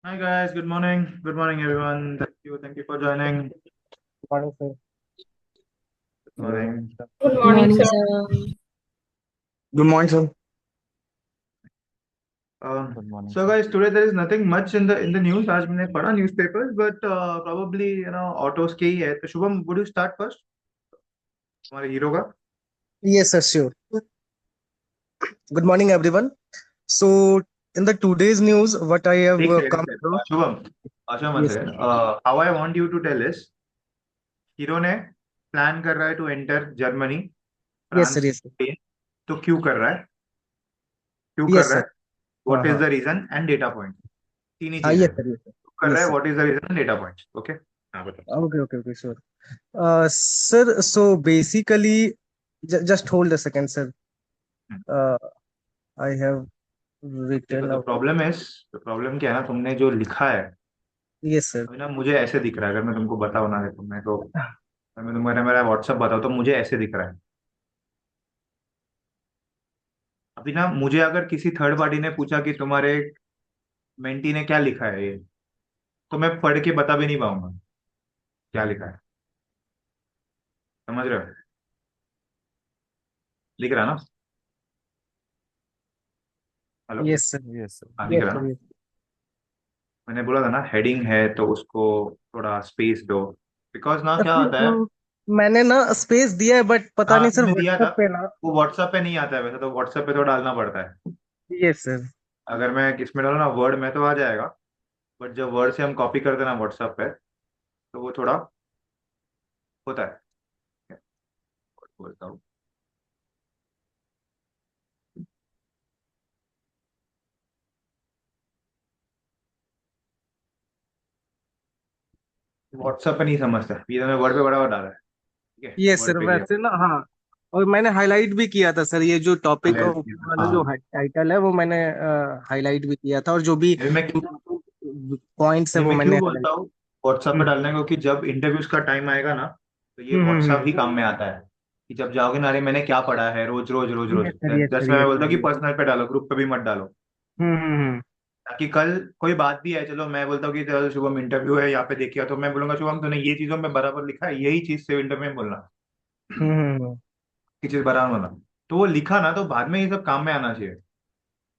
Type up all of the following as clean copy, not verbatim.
Hi guys, good morning. Good morning everyone. Thank you for joining. Morning, sir. Good morning. Good Good morning, morning, sir. sir. Good morning, sir. Um, Good morning, so sir. guys, today there is nothing much in the news. आज मैंने पढ़ा newspapers, but probably autos के ही है. तो Shubham, would you start first? हमारे hero का. Yes, sir, sure. Good morning, everyone. So, in the today's news, what I have एक second, एक come सेकंड. across. शुभम, अच्छा one Yes, sir. second. How I want you to tell is, Hero ने plan कर रहा है to enter Germany, Yes, sir. France, Yes, sir. Spain. तो क्यों कर रहा है? क्यों कर Yes, रहा sir. है? What is Uh-huh. The reason and data point. तीन ही चीजें Yes, हैं. sir. Yes, sir. कर रहा Yes, है, sir. What is the reason and data point. Okay. हाँ बताओ. Okay, okay, okay, sure. Sir, so basically, just hold a second, sir. Uh, I have देखो, written the out. Problem is, the problem क्या है ना, तुमने जो लिखा है Yes, sir. अभी ना, मुझे ऐसे दिख रहा है. अगर मैं तुमको बताऊँ ना, देखो मैं तो, मैं तुम्हारा मेरा व्हाट्सअप बताओ तो मुझे ऐसे दिख रहा है. अभी ना, मुझे अगर किसी थर्ड पार्टी ने पूछा कि तुम्हारे मेंटी ने क्या लिखा है ये, तो मैं पढ़ के बता भी नहीं पाऊंगा क्या लिखा है. समझ रहे हो? दिख रहा है ना? Hello. Yes, sir. Yes, sir. हाँ, दिख Yes, रहा है sir. ना? Yes. मैंने बोला था ना, हेडिंग है तो उसको थोड़ा स्पेस दो. बिकॉज ना क्या फिर, होता है. मैंने ना स्पेस दिया है, बट पता हाँ, नहीं सर तुमने दिया था. व्हाट्सएप पे ना. वो व्हाट्सएप पे नहीं आता है वैसे, तो व्हाट्सएप पे तो डालना पड़ता है. Yes sir. अगर मैं इसमें डालूँ ना वर्ड में तो आ जाएगा. बट जब वर्ड से हम कॉपी करते हैं ना व्हाट्सएप पे, तो वो थोड़ा होता है. बोलता हूँ. व्हाट्सएप पे नहीं समझता, ये तो मैं वर्ड पे बराबर डाला है. ठीक है, ये सर वर्ड पे लिया. वैसे ना, हाँ. और मैंने हाईलाइट भी किया था सर, ये जो टॉपिक वाला जो हाँ. टाइटल है वो मैंने हाईलाइट भी किया था, और जो भी अभी मैं पॉइंट्स है अभी वो मैं मैंने क्यों बोलता हाईलाइट. हूँ व्हाट्सएप पे हम्म डालने को, कि जब इंटरव्यूज का टाइम आएगा ना, तो ये हम्म. व्हाट्सएप ही काम में आता है. कि जब जाओगे ना, अरे मैंने क्या पढ़ा है, रोज रोज रोज रोज. यस सर, यस जैसे सर, मैं यस बोलता सर, हूँ कि यस. पर्सनल पे डालो, ग्रुप पे भी मत डालो. हम्म. ताकि कल कोई बात भी है, चलो मैं बोलता हूँ कि चलो शुभम इंटरव्यू है यहाँ पे देखिए, तो मैं बोलूंगा शुभम तूने ये चीजों में बराबर लिखा है, यही चीज से इंटरव्यू में बोलना. हम्म. की चीज बराबर बोलना. तो वो लिखा ना, तो बाद में ये सब काम में आना चाहिए.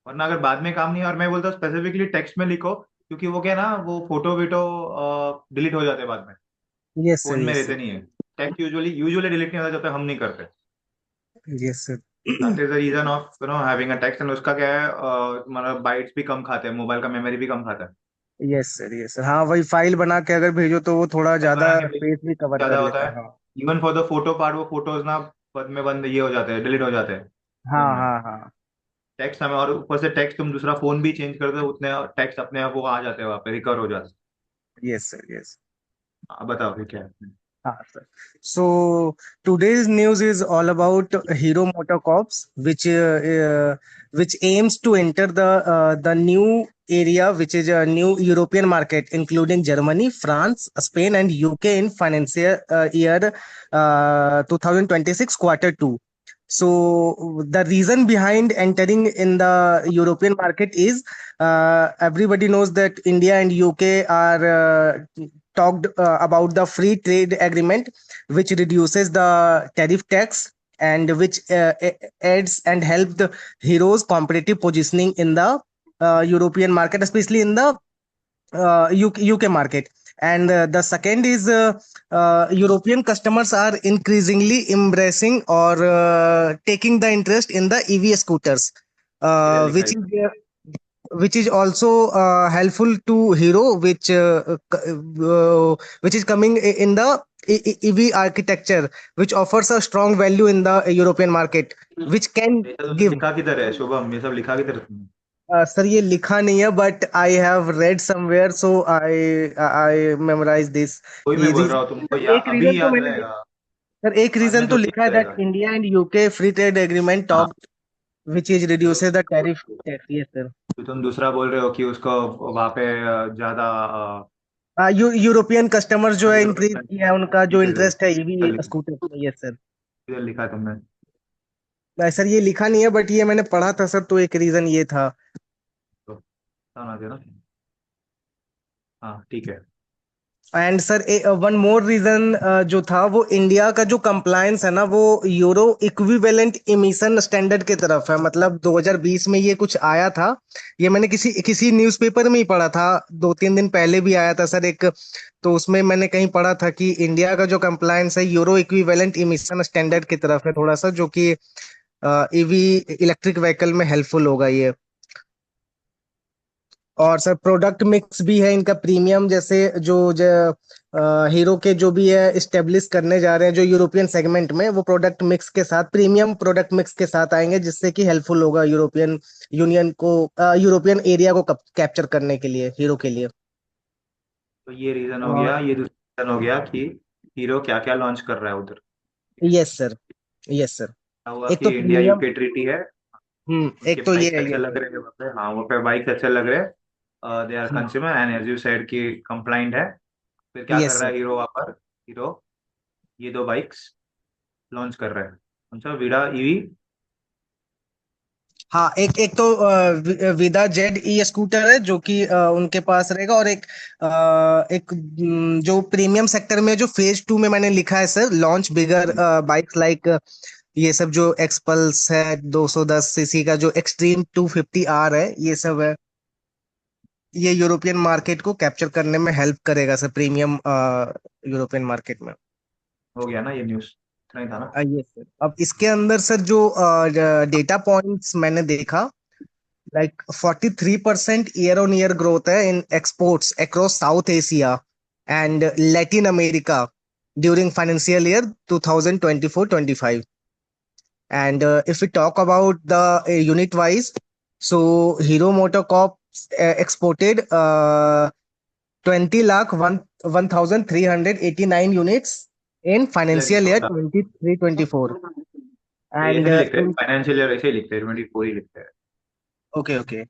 वरना अगर बाद में काम नहीं है, और मैं बोलता हूँ स्पेसिफिकली टेक्स्ट में लिखो, क्योंकि वो क्या है ना, वो फोटो वीटो डिलीट हो जाते हैं बाद में. यस सर, फोन में यस रहते सर, नहीं है. टेक्स्ट यूजुअली यूजुअली डिलीट नहीं होता जब तक हम नहीं करते. Yes sir. That is the reason of having a text. And उसका क्या है, तुम्हारा बाइट्स भी कम खाते हैं, मोबाइल का मेमोरी भी कम खाता है. Yes sir, yes sir. हाँ, वही फाइल बना के अगर भेजो तो वो थोड़ा फाइल ज्यादा बना के भेज, स्पेस भी कवर कर ज्यादा होता लेता है, है. हाँ. Even for the photo part, वो फोटोज ना बंद में बंद ये हो जाते हैं, डिलीट हो जाते हैं हाँ फोन में. हाँ हाँ. टेक्स्ट हमें, और ऊपर से टेक्स्ट तुम दूसरा फोन भी चेंज कर दो, उतने टेक्स्ट अपने आप वो आ जाते हैं, वहाँ पे रिकवर हो जाते हैं. Yes sir, yes. बताओ फिर क्या है. Sir. So today's news is all about Hero MotoCorps, which aims to enter the new area, which is a new European market, including Germany, France, Spain, and UK in financial year 2026 quarter two. So the reason behind entering in the European market is, everybody knows that India and UK are talked about the free trade agreement, which reduces the tariff tax, and which adds and help the heroes competitive positioning in the European market, especially in the UK market. And the second is, European customers are increasingly embracing or taking the interest in the EV scooters, किधर uh, लिखा है which is इसमें? uh, which is also helpful to Hero, which is coming in the EV architecture, which offers a strong value in the European market, which can ये सब give. लिखा किधर है शुभम, ये सब लिखा किधर है तुमने? सर ये लिखा नहीं है, but I have read somewhere, so I I memorise this. वही मैं ये बोल रीजन, रहा हूँ तुमको, सर या एक अभी रीजन तो याद मैंने रहेगा. सर एक बाद रीजन में तो थोड़ी लिखा है याद दैट रहेगा. India and UK free trade agreement हाँ. टॉप, विच इज जो reduces the tariff tax. Yes sir. जो तुम दूसरा बोल रहे हो कि उसको वहां पे ज्यादा यूरोपियन कस्टमर्स जो है इंक्रीज यूरोपियन. किया है, उनका जो किधर इंटरेस्ट है ईवी स्कूटर में. Yes sir. लिखा है तुमने? सर ये लिखा नहीं है, बट ये मैंने पढ़ा था सर, तो एक रीजन ये था. तो बताना चाहिए ना. हाँ ठीक है। And sir one more reason जो था वो इंडिया का जो कंप्लायंस है ना वो यूरो इक्विवेलेंट इमिशन स्टैंडर्ड की तरफ है। मतलब 2020 में ये कुछ आया था। ये मैंने किसी किसी न्यूज़पेपर में ही पढ़ा था। 2-3 दिन पहले भी आया था सर एक। तो उसमें मैंने कहीं पढ़ा था कि इंडिया का जो कंप्लायंस है यूरो इक्विवेलेंट इमिशन स्टैंडर्ड की तरफ है थोड़ा सा, जो कि ईवी इलेक्ट्रिक व्हीकल में हेल्पफुल होगा ये। और सर प्रोडक्ट मिक्स भी है इनका प्रीमियम, जैसे जो हीरो के जो भी है इस्टेब्लिश करने जा रहे हैं जो यूरोपियन सेगमेंट में, वो प्रोडक्ट मिक्स के साथ, प्रीमियम प्रोडक्ट मिक्स के साथ आएंगे, जिससे कि हेल्पफुल होगा यूरोपियन यूनियन को, यूरोपियन एरिया को कैप्चर करने के लिए हीरो के लिए। तो ये रीजन हो और गया, ये दूसरा रीजन हो गया कि हीरो क्या क्या लॉन्च कर रहा है उधर। Yes sir, yes sir. क्या हुआ एक तो कि इंडिया प्रीमियम। यूके ट्रीटी है, उनके एक तो ये बाइक्स है, अच्छे यस लग सर। रहे हैं वहाँ पे, हाँ वहाँ पे बाइक्स अच्छे लग रहे हैं, दे आर हाँ, consumer and as you said कि कंप्लाइंट है। फिर क्या कर यस रहा सर। है हीरो वहाँ पर? हीरो ये दो बाइक्स लॉन्च कर रहा है, कौन सा, विडा ईवी। हाँ, एक एक तो विदा जेड ई स्कूटर है जो कि उनके पास रहेगा। और जो प्रीमियम सेक्टर में जो फेज 2 में मैंने लिखा है सर, लॉन्च बिगर बाइक्स लाइक ये सब जो एक्सपल्स है, 210 सीसी का जो एक्सट्रीम 250 आर है, ये सब है। ये यूरोपियन मार्केट को कैप्चर करने में हेल्प करेगा सर, प्रीमियम यूरोपियन मार्केट में। हो गया ना ये न्यूज़, इतना ही था ना। ये सर, अब इसके अंदर सर जो डेटा पॉइंट्स मैंने देखा, like 43% year-on-year growth है in exports across South Asia and Latin America during financial year 2024-25. And if we talk about the unit wise, so Hero MotoCorp exported 20 lakh 1,389 units in पहले financial नहीं year होता, 23-24. ये ऐसे And नहीं लिखते, in financial year ऐसे ही लिखते हैं, 24 ही लिखते हैं। okay, okay,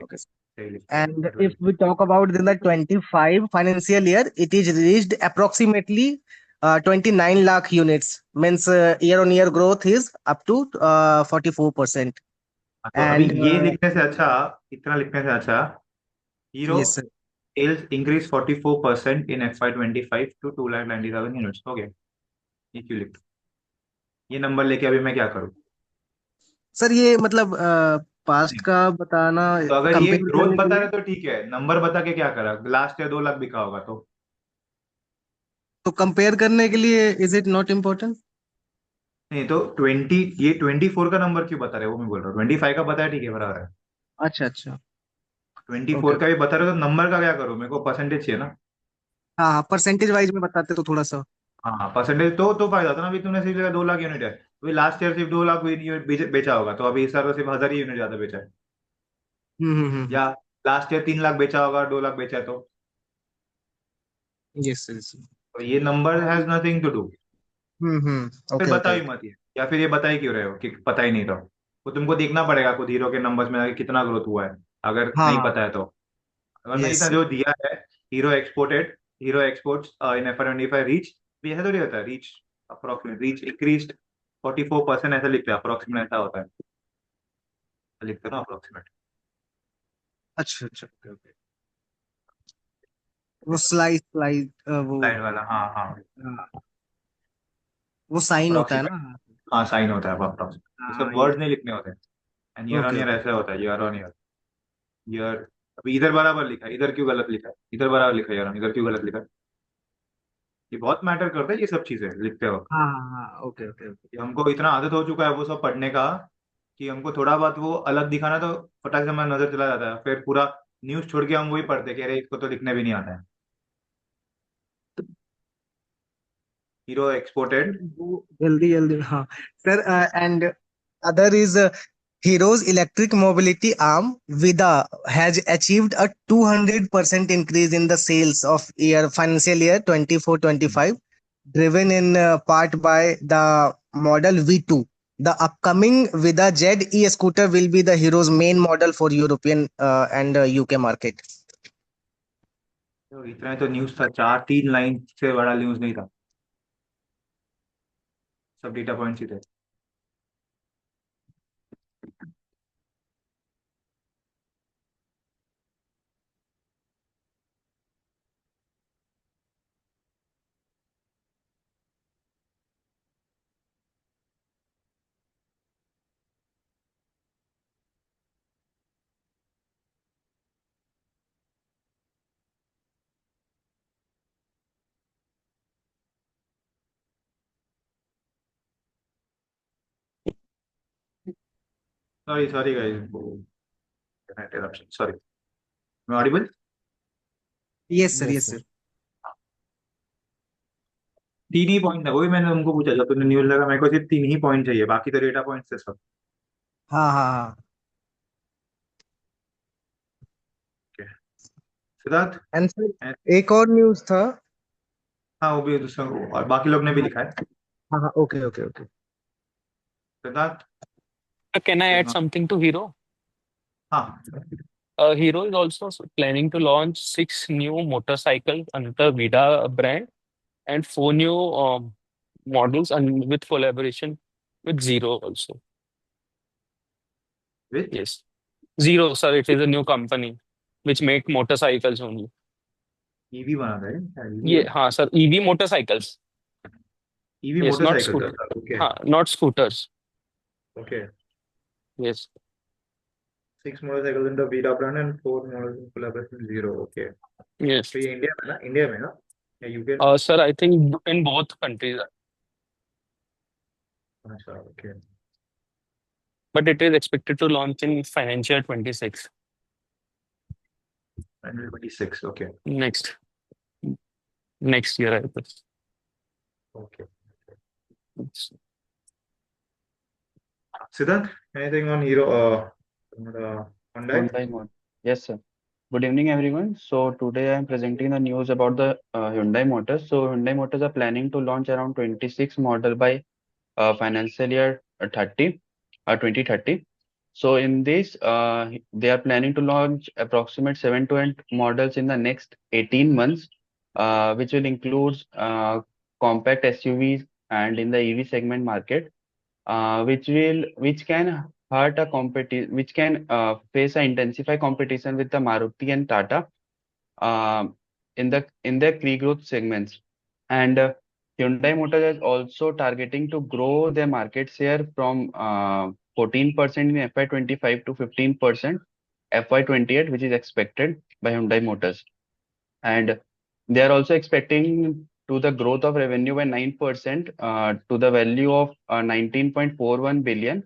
okay. सही लिखते हैं And if 20। we talk about in the 25 financial year, it is reached approximately 29 lakh units. Means year on year growth is up to 44%. हाँ, तो अभी And ये लिखने से अच्छा, इतना लिखने से अच्छा, Hero yes, sir. Sales increase 44% in FY 25 to 2,97,000 units हो गए। ये क्यों लिख, ये नंबर लेके अभी मैं क्या करूँ? सर ये मतलब पास्ट का बताना, तो अगर ये कंपेयर ग्रोथ करने के बता लिए। रहे तो ठीक है, नंबर बता के क्या करा, लास्ट ईयर 2 लाख बिका होगा तो। तो कंपेयर करने के लिए इज इट नॉट इम्पोर्टेंट? नहीं तो 20, ये 24 का नंबर क्यों बता रहे हो, वो मैं बोल रहा हूँ, 25 का बताया ठीक है बराबर है। अच्छा, अच्छा। 24 ओके। का भी बता रहे हो तो नंबर का क्या करूँ, मेरे को परसेंटेज चाहिए ना। हाँ, हाँ, परसेंटेज वाइज में बताते तो थोड़ा सा। हाँ परसेंटेज तो फायदा था ना, अभी तुमने सिर्फ 2 लाख यूनिट है, अभी लास्ट ईयर सिर्फ 2 लाख यूनिट बेचा होगा, तो अभी इस साल तो सिर्फ 1,000 ही यूनिट ज्यादा बेचा है। या लास्ट ईयर 3 लाख बेचा होगा, 2 लाख बेचा है यस, यस। तो ये number has nothing to do. फिर ओके, बता ओके। ही मत ये, या फिर ये बता ही क्यों रहे हो कि पता ही नहीं था। वो तुमको देखना पड़ेगा खुद हीरो के नंबर्स में आगे कितना ग्रोथ हुआ है, अगर नहीं हाँ। पता है तो। अगर नहीं था यस। जो दिया है, हीरो एक्सपोर्टेड, हीरो एक्सपोर्ट्स इन FY 25 रीच, भी ऐसा थोड़ी होता है, रीच अप्रोक्सीमेट रीच इंक्रीज 44%, ऐसा लिखते हैं, अप्रोक्सीमेट ऐसा होता है, लिखते हो ना अप्रोक्सीमेट। अच्छा, अच्छा, ओके, ओके। वो स्लाइस स्लाइस वो साइड वाला, हाँ हाँ, हाँ, वो साइन होता है अप्रोक्सीमेट, ना। हाँ साइन होता है अप्रोक्सीमेट, इसका हाँ, ये। वर्ड नहीं लिखने होते। And year on okay, year okay. ऐसा होता है, ईयर ऑन ईयर, ईयर। अभी इधर बराबर लिखा है, इधर क्यों गलत लिखा है, इधर बराबर लिखा है, यार इधर क्यों गलत लिखा है। ये बहुत मैटर करता है ये सब चीजें लिखते वक्त। हाँ, हाँ, हाँ, ओके, ओके, ओके। कि हमको इतना आदत हो चुका है वो सब पढ़ने का, कि हमको थोड़ा बहुत वो अलग दिखाना तो फटाक से हमारा नजर चला जाता है, फिर पूरा न्यूज छोड़ के हम वही पढ़ते हैं कि अरे इसको तो लिखने भी नहीं आता है। हीरो एक्सपोर्टेड, वो जल्दी जल्दी, हाँ। Sir and other is Hero's electric mobility arm Vida has achieved a 200% increase in the sales of financial year 24-25, driven in part by the model V2. The upcoming Vida Z e-scooter will be the Hero's main model for European and UK market. तो इतना ही तो news था, 3 line से बड़ा news नहीं था, सब data points ही थे। Sorry sorry guys, interruption, sorry. मैं audible? Yes sir, Yes, yes sir. Sir. तीन ही पॉइंट था, वही मैंने तुमको पूछा जब तुमने न्यूज लगा, मेरे को सिर्फ तीन ही पॉइंट चाहिए, बाकी तो डेटा पॉइंट्स थे सब। हाँ हाँ हाँ। Okay. सिद्धार्थ। एंड सर एक और न्यूज़ था। हाँ वो भी दूसरा, और बाकी लोग ने भी हाँ लिखा है। हाँ हाँ, okay okay okay. Siddharth. Can I add something to Hero? हाँ। Hero is also planning to launch six new motorcycles under the Vida brand and four new models and with collaboration with Zero also. Which? Yes. Zero, sir, it is a new company which make motorcycles only. EV बना रहे हैं क्या, EV ये है? हाँ sir, EV motorcycles. EV Yes, not motorcycle scooter. था, okay. हाँ, not scooters. Okay. Yes. 6 motorcycles in the Vida brand and 4 models in collaboration with Zero, okay. Yes. तो ये इंडिया में ना, इंडिया में ना, या UK? Sir, I think in both countries, अच्छा, okay. but it is expected to launch in financial 26 126, okay. next next year, I guess. Okay. It's- Siddharth, anything on hero, Hyundai? Hyundai model. Yes, sir. Good evening, everyone. So today I am presenting the news about the Hyundai Motors. So Hyundai Motors are planning to launch around 26 model by financial year 2030. So in this, they are planning to launch approximate 7 to 8 models in the next 18 months, which will include compact SUVs and in the EV segment market, which can which can face a intensify competition with the Maruti and Tata in the key growth segments. And Hyundai Motors is also targeting to grow their market share from 14% in FY25 to 15% FY28, which is expected by Hyundai Motors. And they are also expecting to the growth of revenue by 9% to the value of 19.41 billion.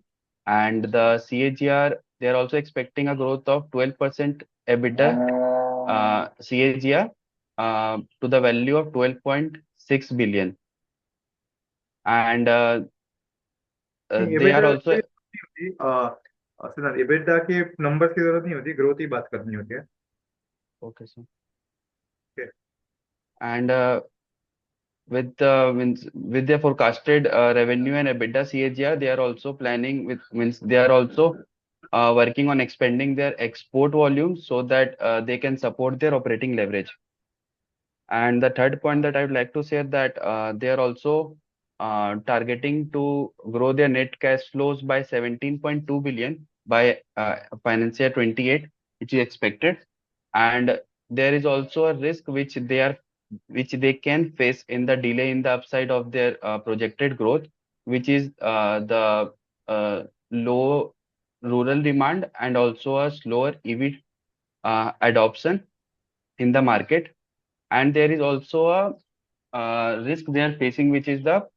And the CAGR, they are also expecting a growth of 12% EBITDA CAGR to the value of 12.6 billion. And they are एबेडा also, की नहीं होती, सिद्धार्थ, एबेडा के number की जरूरत नहीं होती, growth ही बात करनी होती है। okay, sir. Okay. And with their forecasted revenue and EBITDA CAGR, they are also planning they are also working on expanding their export volume so that they can support their operating leverage. And the third point that I would like to say that they are also targeting to grow their net cash flows by 17.2 billion by financial year 28, which is expected. And there is also a risk which they can face in the delay in the upside of their projected growth, which is the low rural demand and also a slower EV adoption in the market. And there is also a risk they are facing, which is the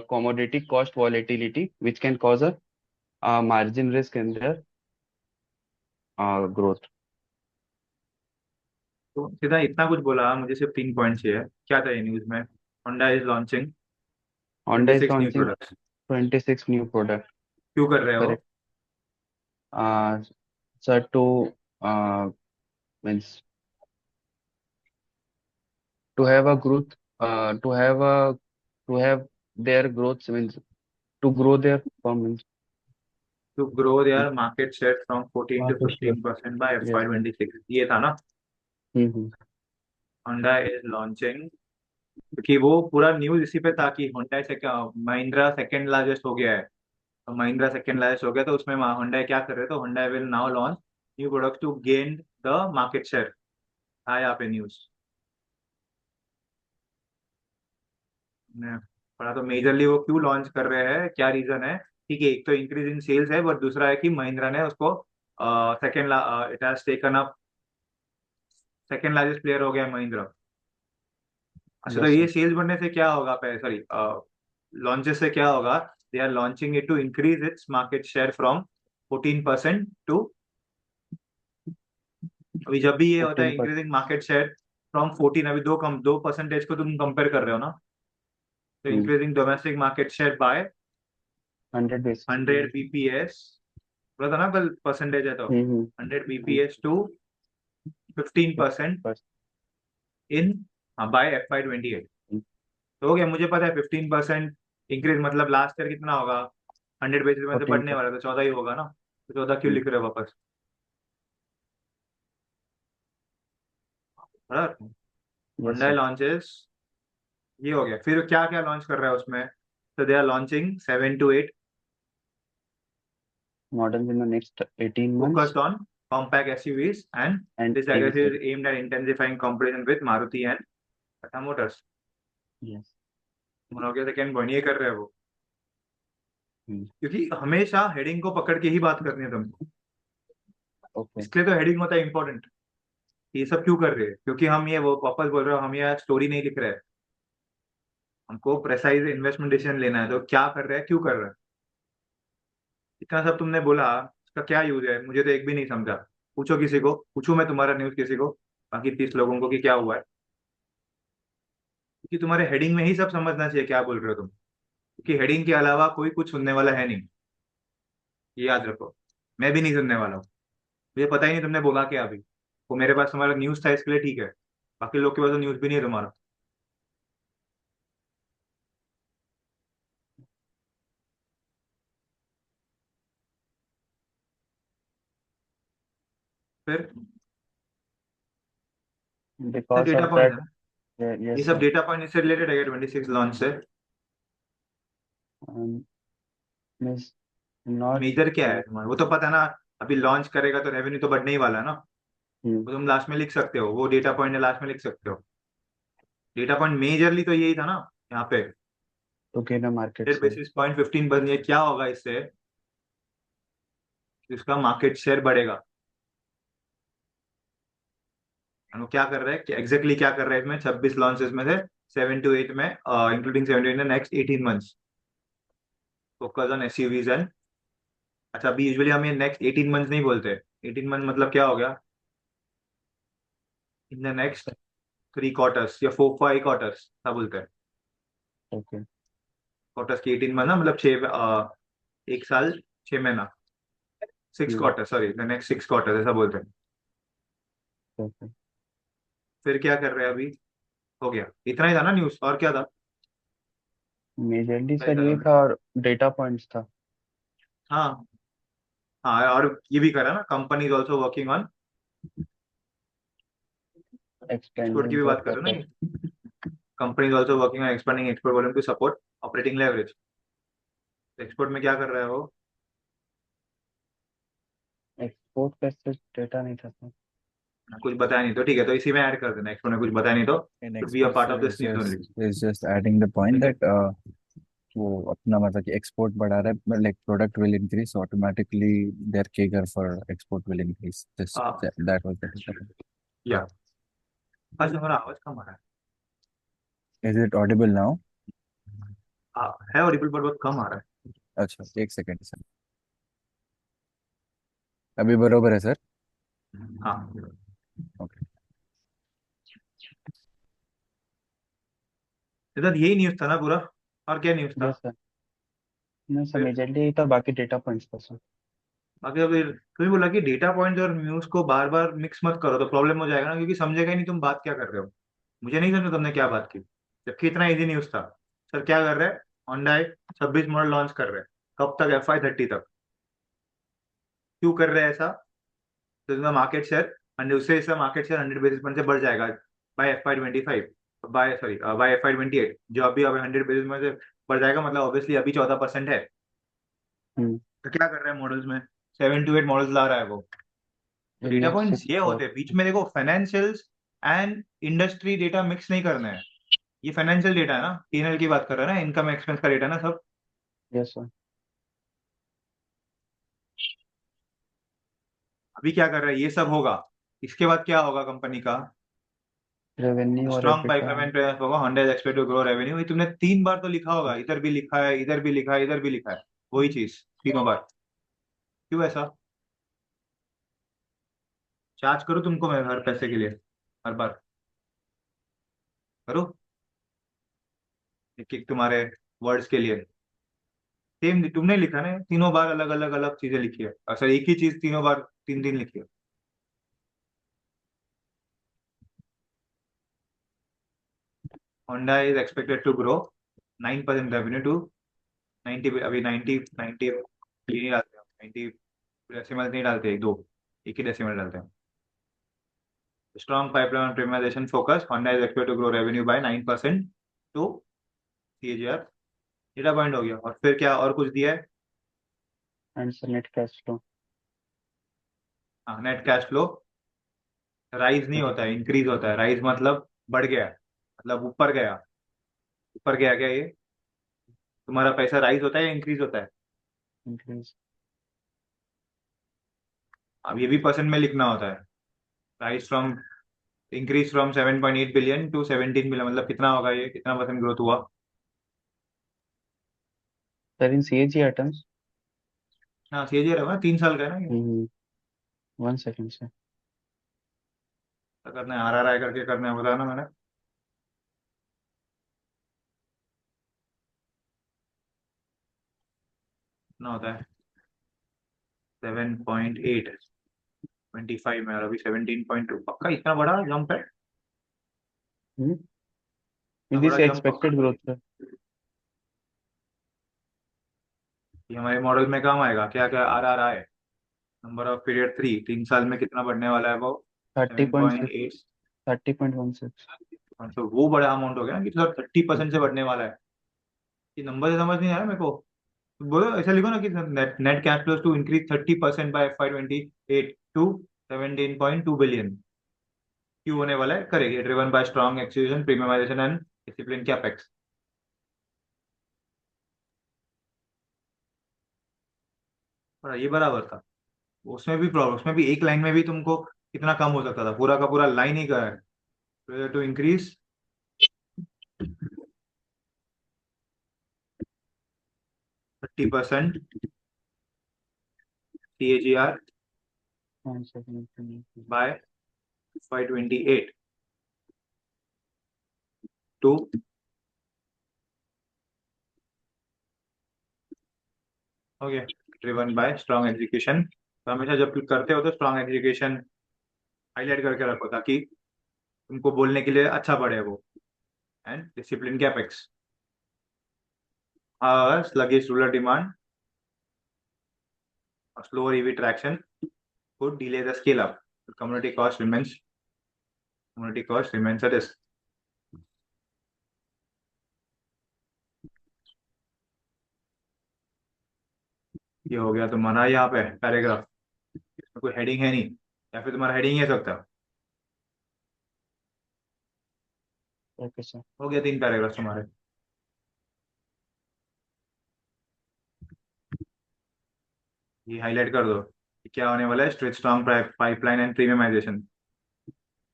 commodity cost volatility, which can cause a margin risk in their growth. तो सीधा इतना कुछ बोला, मुझे सिर्फ तीन point चाहिए, क्या था ये न्यूज में? Honda is launching Honda twenty is six new launching products. 26 new products. क्यों कर रहे हो? Correct. Sir, to means to have a growth, to have their growth means to grow their performance. To grow their market share from 14 to Market share. 15% by Yes, FY sir. 26, ये था ना? Mm-hmm. Honda is launching, क्योंकि वो पूरा news इसी पे था कि होंडा से क्या, महिंद्रा सेकंड लार्जेस्ट हो गया है। तो महिंद्रा सेकंड लार्जेस्ट हो गया, तो उसमें होंडा क्या कर रहे, तो Honda will now launch new product to gain the market share. था यहाँ पे न्यूज ने पढ़ा, तो मेजरली वो क्यों लॉन्च कर रहे हैं, क्या रीजन है? ठीक है, एक तो इंक्रीज इन सेल्स है, बट दूसरा है कि महिंद्रा ने उसको second, it has taken up, second largest player हो गया है महिंद्रा। अच्छा, तो Yes, ये sir. सेल्स बढ़ने से क्या होगा, सॉरी, लॉन्चेस से क्या होगा? They are launching it to increase its market share from 14% to, अभी जब भी ये होता है 14%. इंक्रीजिंग मार्केट शेयर फ्रॉम 14, अभी 2% को तुम कंपेयर कर रहे हो ना, तो increasing domestic market share by 100 basis 100 points. bps, बोला था ना कल परसेंटेज है तो हम्म. 100 bps टू 15% First. इन, हाँ, बाय FY 28। तो हो गया, मुझे पता है 15% इंक्रीज मतलब लास्ट ईयर कितना होगा, 100 बेसिस में से बढ़ने 14%. वाला, तो 14 ही होगा ना, तो 14 क्यों लिख रहे हो वापस? Yes, Hyundai sir. लॉन्चेस, ये हो गया, फिर क्या क्या लॉन्च कर रहा है उसमें? तो दे are launching 7 to 8 Models in the next 18 months focused on compact SUVs, and and this EV aggressive set. is aimed at intensifying competition with Maruti and Tata Motors। Yes. मनोगे सेकेंड पॉइंट ये कर रहे हैं वो, Hmm. क्योंकि हमेशा heading को पकड़ के ही बात करनी है तुमको, Okay. इसलिए तो हेडिंग होता है इंपॉर्टेंट। ये सब क्यों कर रहे हैं? क्योंकि हम ये वो वापस बोल रहे हो, हम ये स्टोरी नहीं लिख रहे हैं, हमको प्रेसाइज इन्वेस्टमेंट डिसीजन लेना है, तो क्या कर रहे हैं, क्यों कर रहे हैं? इतना सब तुमने बोला, इसका क्या यूज है? मुझे तो एक भी नहीं समझा। पूछो किसी को, पूछू मैं तुम्हारा न्यूज किसी को, बाकी 30 लोगों को कि क्या हुआ है, क्योंकि तुम्हारे हेडिंग में ही सब समझना चाहिए क्या बोल रहे हो तुम, क्योंकि हेडिंग के अलावा कोई कुछ सुनने वाला है नहीं, ये याद रखो। मैं भी नहीं सुनने वाला हूँ, मुझे पता ही नहीं तुमने बोला क्या अभी। वो मेरे पास तुम्हारा न्यूज था इसके लिए ठीक है, बाकी लोग के पास तो न्यूज भी नहीं है तुम्हारा। फिर Because डेटा of पॉइंट है that, ना, ये yes, सब sir. डेटा पॉइंट इससे रिलेटेड है 26 लॉन्च से। Means not. मेजर क्या है uh, तुम्हारा, वो तो पता है ना, अभी लॉन्च करेगा तो रेवेन्यू तो बढ़ने ही वाला है ना, hmm, वो तुम लास्ट में लिख सकते हो, वो डेटा पॉइंट लास्ट में लिख सकते हो। डेटा पॉइंट मेजरली तो यही था ना यहाँ पे, to gain a market 100 share. Basis point 15 बन, ये क्या होगा इससे? इसका मार्केट शेयर बढ़ेगा। और वो क्या कर रहा है कि एग्जैक्टली क्या कर रहा है इसमें, 26 लॉन्चेस में से 7 to 8 में, including 7 in next 18 months, focus on SUVs and, अच्छा अभी यूजुअली हम ये नेक्स्ट 18 मंथ्स नहीं बोलते, 18 मंथ मतलब क्या हो गया, इन द नेक्स्ट 3 क्वार्टर्स या 4 5 क्वार्टर्स क्या बोलते हैं, Okay. क्वार्टर्स की 18 मंथ ना, मतलब 1 साल 6 महीना, six Hmm. Quarter sorry, the next 6 quarter ऐसा बोलते हैं। Okay. फिर क्या कर रहे हैं अभी? हो गया, इतना ही था ना न्यूज, और क्या था? Majorly सही सर था ये ना? था और डेटा पॉइंट्स था. हाँ, हाँ, और ये भी करा ना, company is also working on export की Expanding भी their बात कर रहे हो ना capacity. ये, company is also working on expanding export volume to support operating leverage. Export में क्या कर रहा है वो? एक्सपोर्ट का सर डेटा नहीं था सर. कुछ बताया नहीं तो ठीक है, तो इसी में ऐड कर देना, एक्सपोर्ट में कुछ बताया नहीं तो in should be a export part of sir this news only. is just adding the point ठीक है, that वो अपना मतलब कि एक्सपोर्ट बढ़ा रहा है like product will increase automatically their CAGR for export will increase this हाँ, that was the या आज हमारा आवाज कम आ रहा is it audible now? है, है ऑडिबल पर बहुत कम आ रहा अच्छा एक सेकंड सर अभी बरोबर है सर है। हाँ, ओके इधर यही न्यूज था ना पूरा, और क्या न्यूज था? Yes sir. नहीं सर फिर मेजरली यही था, बाकी डेटा पॉइंट्स था सर. बाकी अभी तुम्हें बोला कि डेटा पॉइंट्स और न्यूज को बार बार मिक्स मत करो, तो प्रॉब्लम हो जाएगा ना, क्योंकि समझेगा ही नहीं तुम बात क्या कर रहे हो। मुझे नहीं समझा तुमने क्या बात की, जबकि इतना इजी न्यूज था। सर क्या कर रहे हैं, Hyundai 26 मॉडल लॉन्च कर रहे हैं, कब तक? FY 30 तक। क्यों कर रहे हैं ऐसा? तो इसका मार्केट शेयर, एंड उससे इसका मार्केट शेयर 100 बेसिस पॉइंट से बढ़ जाएगा by FY 25, by sorry by FY 28, जो अभी अभी 100 बेसिस पॉइंट से बढ़ जाएगा, मतलब ऑब्वियसली अभी 14% है। हम्म. तो क्या कर रहे हैं मॉडल्स में, 7 to 8 मॉडल्स ला रहा है वो। तो इन डेटा नेक्स्ट पॉइंट्स ये 6 होते हैं, बीच में देखो financials and industry data mix नहीं करना है। ये फाइनेंशियल डेटा है ना, P&L की बात कर रहे हैं ना, इनकम एक्सपेंस का डेटा ना सब। Yes sir. अभी क्या कर रहे हैं, ये सब होगा, इसके बाद क्या होगा कंपनी का? रेवेन्यू और स्ट्रॉन्ग एबिटा. पाइपलाइन पे होगा, Honda is expected to grow revenue, ये तुमने 3 बार तो लिखा होगा, इधर भी लिखा है, इधर भी लिखा है, इधर भी लिखा है, वही चीज तीनों बार। क्यों ऐसा? चार्ज करूँ तुमको मैं हर पैसे के लिए, हर बार करूँ? एक एक तुम्हारे वर्ड्स के लिए सेम तुमने लिखा ना, तीनों बार अलग अलग अलग चीजें लिखी है, सर एक ही चीज तीनों बार तीन दिन लिखी है। Honda is expected to grow 9% revenue to 90, अभी 90 ये नहीं डालते हम, 90 डेसिमल नहीं डालते, एक दो, एक ही डेसिमल डालते हैं। Strong pipeline on premiumisation focus, Honda is expected to grow revenue by 9% to CAGR। Data point हो गया, और फिर क्या और कुछ दिया है? And the net cash flow. हाँ, नेट कैश फ्लो राइज नहीं होता है, इंक्रीज होता है। राइज मतलब बढ़ गया, मतलब ऊपर गया। ऊपर गया क्या ये? तुम्हारा पैसा राइज होता है या इंक्रीज होता है? Increase. अब ये भी परसेंट में लिखना होता है। Rise from, increase from 7.8 billion to 17 billion, मतलब कितना होगा ये, कितना परसेंट ग्रोथ हुआ? Sir, in CAGR terms. हाँ सीएजीआर होगा, 3 साल का है ना ये। Mm-hmm. 1 second, sir. क्या करना है, RRI करके करना है, बताया ना मैंने। कितना होता है? 7.8, 25 में, और अभी 17.2, पक्का इतना बड़ा जंप है? Hmm? इतना This बड़ा is जंप पक्का? expected growth, sir. ये हमारे मॉडल में काम आएगा क्या क्या? RRI, नंबर ऑफ पीरियड 3, 3 साल में कितना बढ़ने वाला है वो? 30.6, 7.8। 30.16. तो वो बड़ा अमाउंट हो गया ना कि 30% से बढ़ने वाला है। ये नंबर से समझ नहीं आया मेरे को। बोलो ऐसा लिखो ना कि net net cash flows to increase 30% by FY 2028 to 17.2 billion. क्यों होने वाला है? करेगी, driven by strong execution, premiumisation and discipline capex. और ये बराबर था। उसमें भी प्रॉब्लम, उसमें भी एक लाइन में भी तुमको कितना कम हो सकता था, पूरा का पूरा लाइन ही का है to increase 30% CAGR 1 second. By FY 2028 to, हो गया, ड्रिवन बाय स्ट्रॉन्ग एग्जीक्यूशन। तो हमेशा जब करते हो तो स्ट्रॉन्ग एग्जीक्यूशन हाईलाइट करके रखो, ताकि तुमको बोलने के लिए अच्छा पड़े वो। And discipline capex, sluggish rural demand or slower EV traction could delay the scale up. The community cost remains a risk. ये हो गया तुम्हारा यहाँ पे पैराग्राफ। इसमें कोई हेडिंग है नहीं, या फिर तुम्हारा हेडिंग है सकता? Okay, sir. हो गया 3 पैराग्राफ तुम्हारे। ये हाईलाइट कर दो कि क्या होने वाला है, stretch strong pipeline and premiumisation.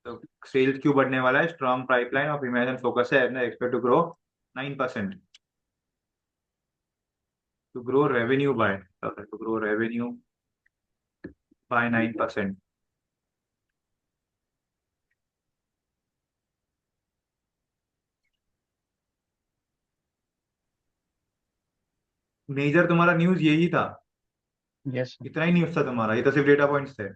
तो सेल्स क्यों बढ़ने वाला है? स्ट्रॉन्ग पाइपलाइन और प्रीमियमाइजेशन फोकस है, expect to grow 9%, to grow revenue by, to grow revenue by 9%। Major तुम्हारा न्यूज यही था? Yes, sir. इतना ही न्यूज था तुम्हारा? ये तो सिर्फ डेटा पॉइंट्स थे,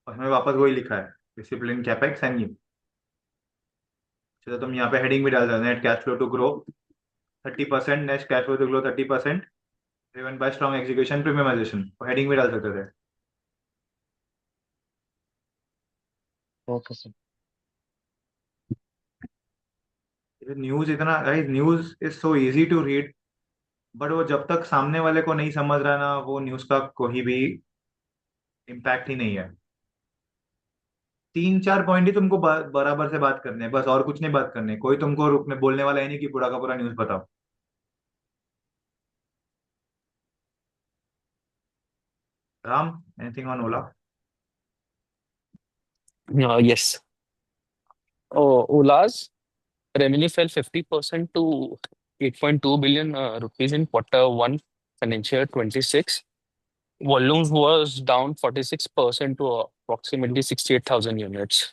और हमें वापस वही लिखा है, डिसिप्लिन कैपेक्स एंड न्यू। चलो तुम यहाँ पे हेडिंग भी डाल दो, net cash flow to grow 30%, net cash flow to grow 30%, driven by strong execution premiumisation, heading भी डाल सकते थे। Okay, sir. न्यूज इतना, news is so easy to read, but वो जब तक सामने वाले को नहीं समझ रहा ना, वो न्यूज का कोई भी इम्पैक्ट ही नहीं है। 3 4 पॉइंट ही तुमको बराबर से बात करने हैं, बस, और कुछ नहीं बात करने। कोई तुमको रुकने बोलने वाला है नहीं कि पूरा का पूरा न्यूज बताओ। Ram, anything on Ola? Yes. Oh, Ola's revenue fell 50% to 8.2 billion rupees in quarter one financial year 26. Volumes was down 46% to approximately 68,000 units.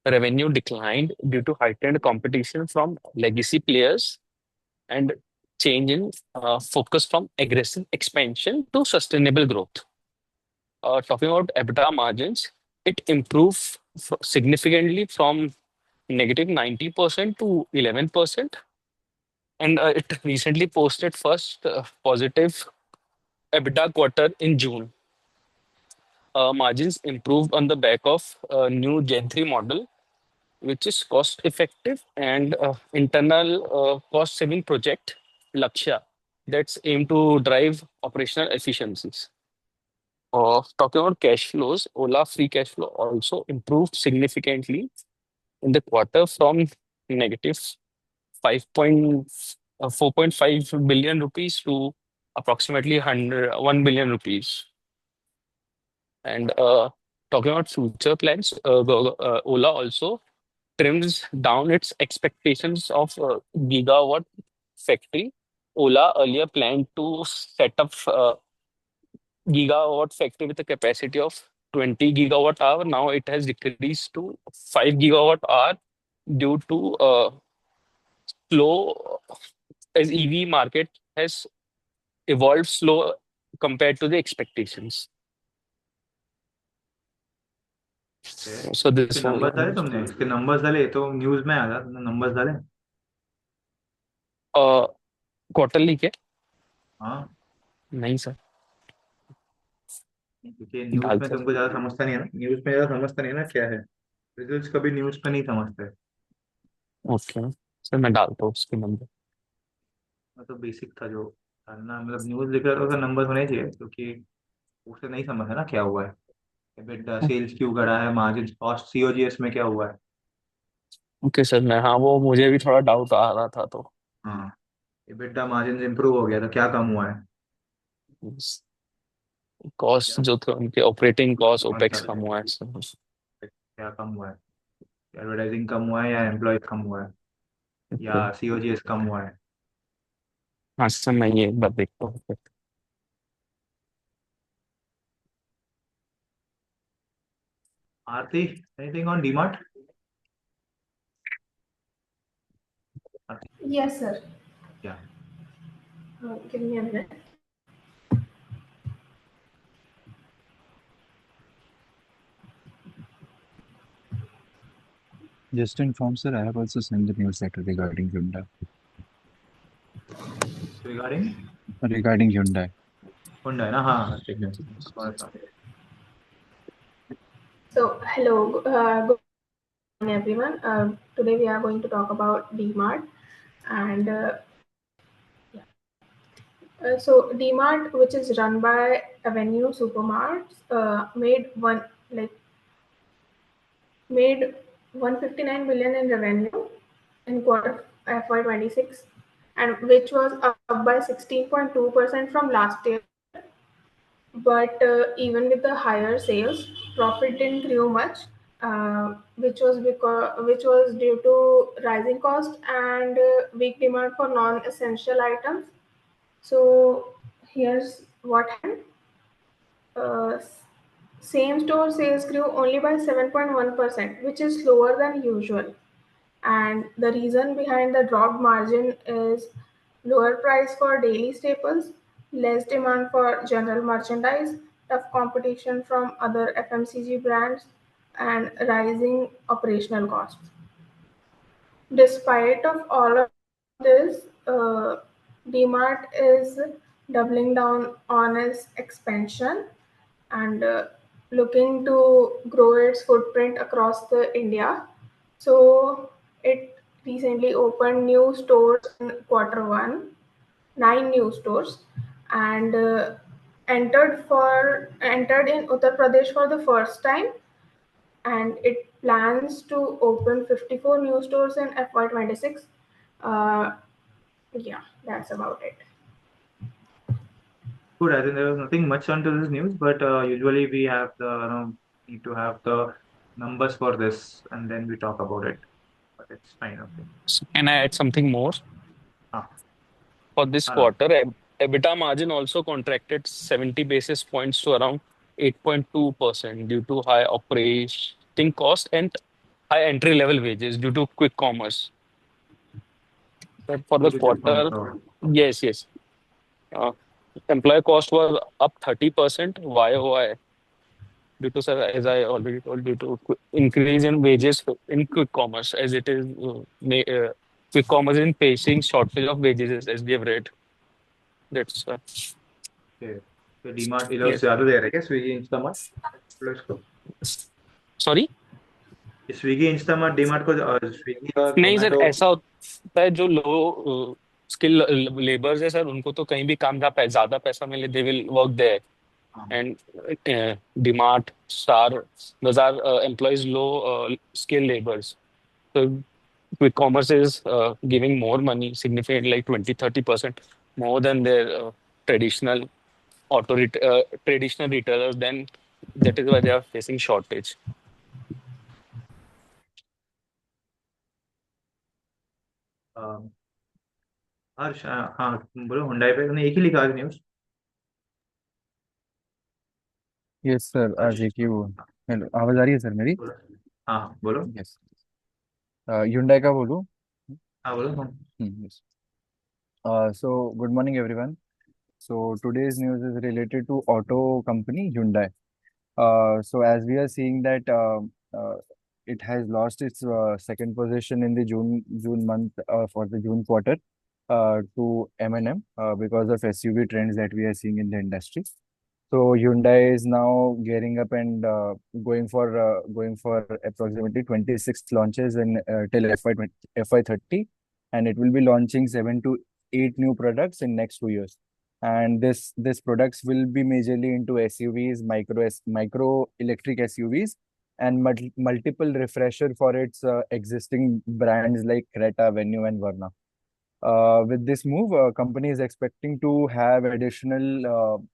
Revenue declined due to heightened competition from legacy players and change in focus from aggressive expansion to sustainable growth. Talking about EBITDA margins, it improved significantly from negative 90% to 11%. And it recently posted first positive EBITDA quarter in June. Margins improved on the back of a new Gen 3 model, which is cost effective, and internal cost saving project, Lakshya, that's aimed to drive operational efficiencies. Talking about cash flows, Ola free cash flow also improved significantly in the quarter from negative 4.5 billion rupees to approximately 1 billion rupees. And talking about future plans, Ola also trims down its expectations of gigawatt factory. Ola earlier planned to set up gigawatt factory with a capacity of 20 gigawatt hour. Now it has decreased to 5 gigawatt hour due to slow as EV market has evolved slow compared to the expectations. So इसके this was numbers डाले तुमने, इसके numbers डाले तो news में आया, तुमने numbers डाले? क्वार्टरली के हाँ, नहीं सर क्योंकि न्यूज में डालते तुमको ज्यादा समझता नहीं है ना, न्यूज में ज्यादा समझता नहीं है ना क्या है। रिजल्ट्स कभी न्यूज पे नहीं समझते। ओके सर मैं डालता हूँ उसके नंबर वो तो बेसिक था जो डालना, मतलब न्यूज लिख रहा था उसका नंबर होने चाहिए, क्योंकि उसे नहीं समझ है ना क्या हुआ है। एबिटा सेल्स क्यों घटा है, मार्जिन कॉस्ट सीओजीएस में क्या हुआ है। ओके सर मैं हाँ वो मुझे भी थोड़ा डाउट आ रहा था तो हाँ, एबिटा मार्जिन इंप्रूव हो गया तो क्या कम हुआ है। कॉस्ट क्या जो थे उनके ऑपरेटिंग कॉस्ट कौन सा ओपेक्स कम हुआ है सर क्या कम हुआ है, एडवर्टाइजिंग कम हुआ है या एम्प्लॉयज कम हुआ है ओके या सीओजीएस कम हुआ है। हाँ सर मैं ये एक बार देखता हूँ Aarti, anything on DMart? Yes, sir. क्या? Give me a minute. Just to inform, sir, I have also sent the newsletter regarding Hyundai. Regarding Regarding Hyundai. Honda है ना, हाँ ठीक है। कौन सा? So, hello, good morning, everyone. Today we are going to talk about DMart, and so DMart, which is run by Avenue Supermarts, like made 159 billion in revenue in quarter FY26, and which was up by 16.2% from last year. But even with the higher sales, profit didn't grow much, which was due to rising cost and weak demand for non-essential items. So here's what happened. Uh, Same store sales grew only by 7.1%, which is lower than usual. And the reason behind the dropped margin is lower price for daily staples, less demand for general merchandise, tough competition from other FMCG brands, and rising operational costs. Despite of all of this, DMart is doubling down on its expansion and looking to grow its footprint across the India. So it recently opened new stores in quarter one, 9 new stores, and entered in Uttar Pradesh for the first time, and it plans to open 54 new stores in FY26. Uh, yeah, that's about it. Good. I think there was nothing much onto this news, but usually we have the need to have the numbers for this, and then we talk about it. But it's fine. Okay. so can I add something more हाँ for this हाँ quarter EBITDA margin also contracted 70 basis points to around 8.2% due to high operating cost and high entry level wages due to quick commerce. But for the due to quick commerce. quarter, yes, yes. Uh, Employee cost was up 30% YOY due to, sir, as I already told, due to increase in wages in quick commerce, as it is quick commerce is facing shortage of wages, as we have read. That's Okay. तो डीमार्ट ये लोग yes. ज्यादा दे रहे हैं क्या Swiggy Instamart plus को? Sorry. Swiggy Instamart DMart को Swiggy और नहीं सर, जोमेटो? ऐसा होता है जो लो स्किल लेबर्स है सर, उनको तो कहीं भी काम जहाँ ज्यादा पैसा मिले they will work there and DMart, Star, those are employees low skill laborers. So quick commerce is giving more money, significantly like 20-30% more than their traditional traditional retailers. Then that is why they are facing shortage. हर्ष, हाँ बोलो, Hyundai पे तुमने एक ही लिखा आज news? Yes sir, आज हर्ष, एक ही वो। हेलो, आवाज आ रही है सर मेरी? बोलो। हाँ बोलो। यस। Hyundai का बोलूँ? हाँ बोलो तुम। Yes. So good morning everyone. So today's news is related to auto company Hyundai. So as we are seeing that it has lost its second position in the June month for the June quarter to M&M because of SUV trends that we are seeing in the industry. So Hyundai is now gearing up and going for approximately 26 launches in till FY30, and it will be launching 7 to 8 new products in next 2 years. And this products will be majorly into SUVs, micro electric SUVs, and multiple refresher for its existing brands like Creta, Venue, and Verna. With this move, company is expecting to have additional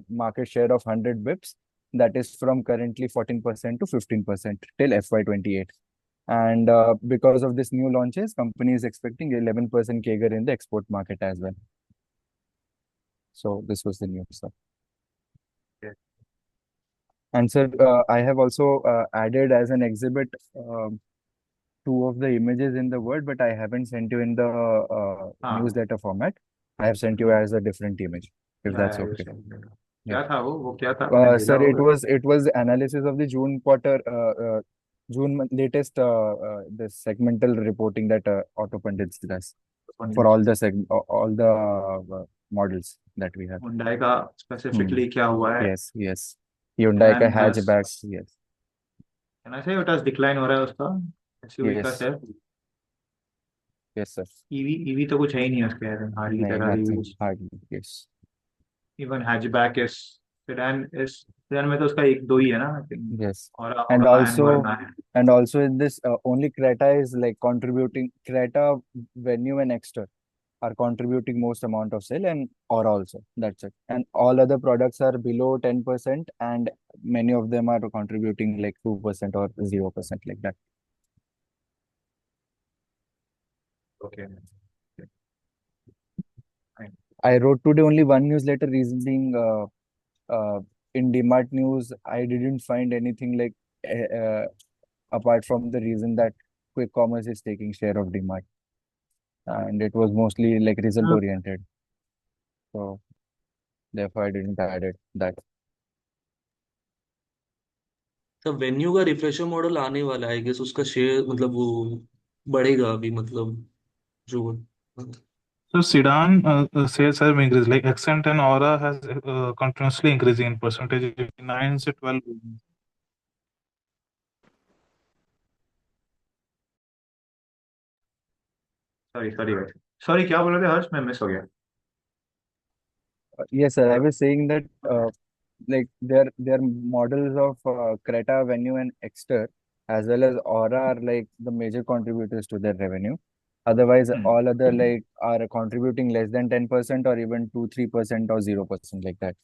market share of 100 bips, that is from currently 14% to 15% till FY28. And because of this new launches, company is expecting 11% CAGR in the export market as well. So this was the news, sir. Okay. And sir, I have also added as an exhibit two of the images in the Word, but I haven't sent you in the हाँ newsletter format. I have sent you as a different image, if या that's okay. क्या था वो क्या था? Sir, it was analysis of the June quarter, latest this segmental reporting that Auto Pundits does for all the models that we have. Hyundai का specifically क्या हुआ है? Yes. Hyundai का Sedan plus, hatchback, yes. can I say it has decline हो रहा है उसका SUV का Yes, शेयर? yes, sir. ईवी तो कुछ है ही नहीं उसके, hardly No, there are nothing, EVs. hardly, yes. Even hatchback is, sedan में तो उसका एक दो ही है ना, आई थिंक। Yes. और And और एंड also, वरना है। and also in this, only Creta is like contributing. Creta, Venue, and Exter are contributing most amount of sale, and or also that's it. And all other products are below 10%, and many of them are contributing like 2% or 0% like that. Okay. I wrote today only one newsletter, reason being in DMart news, I didn't find anything like apart from the reason that quick commerce is taking share of DMart, and it was mostly like result oriented. So therefore, I didn't add it that. तो venue का refresher model आने वाला है, guess उसका share मतलब वो बढ़ेगा अभी, मतलब जो So sedan sales have increased. Like Accent and Aura has continuously increasing in percentage, 9 से 12. सॉरी क्या बोल रहे थे हर्ष, मैं मिस हो गया। Yes, sir. I was saying that like their models of Creta, Venue, and Exter, as well as Aura, are like the major contributors to their revenue. Otherwise, all other like are contributing less than 10% or even 2-3% or 0% like that.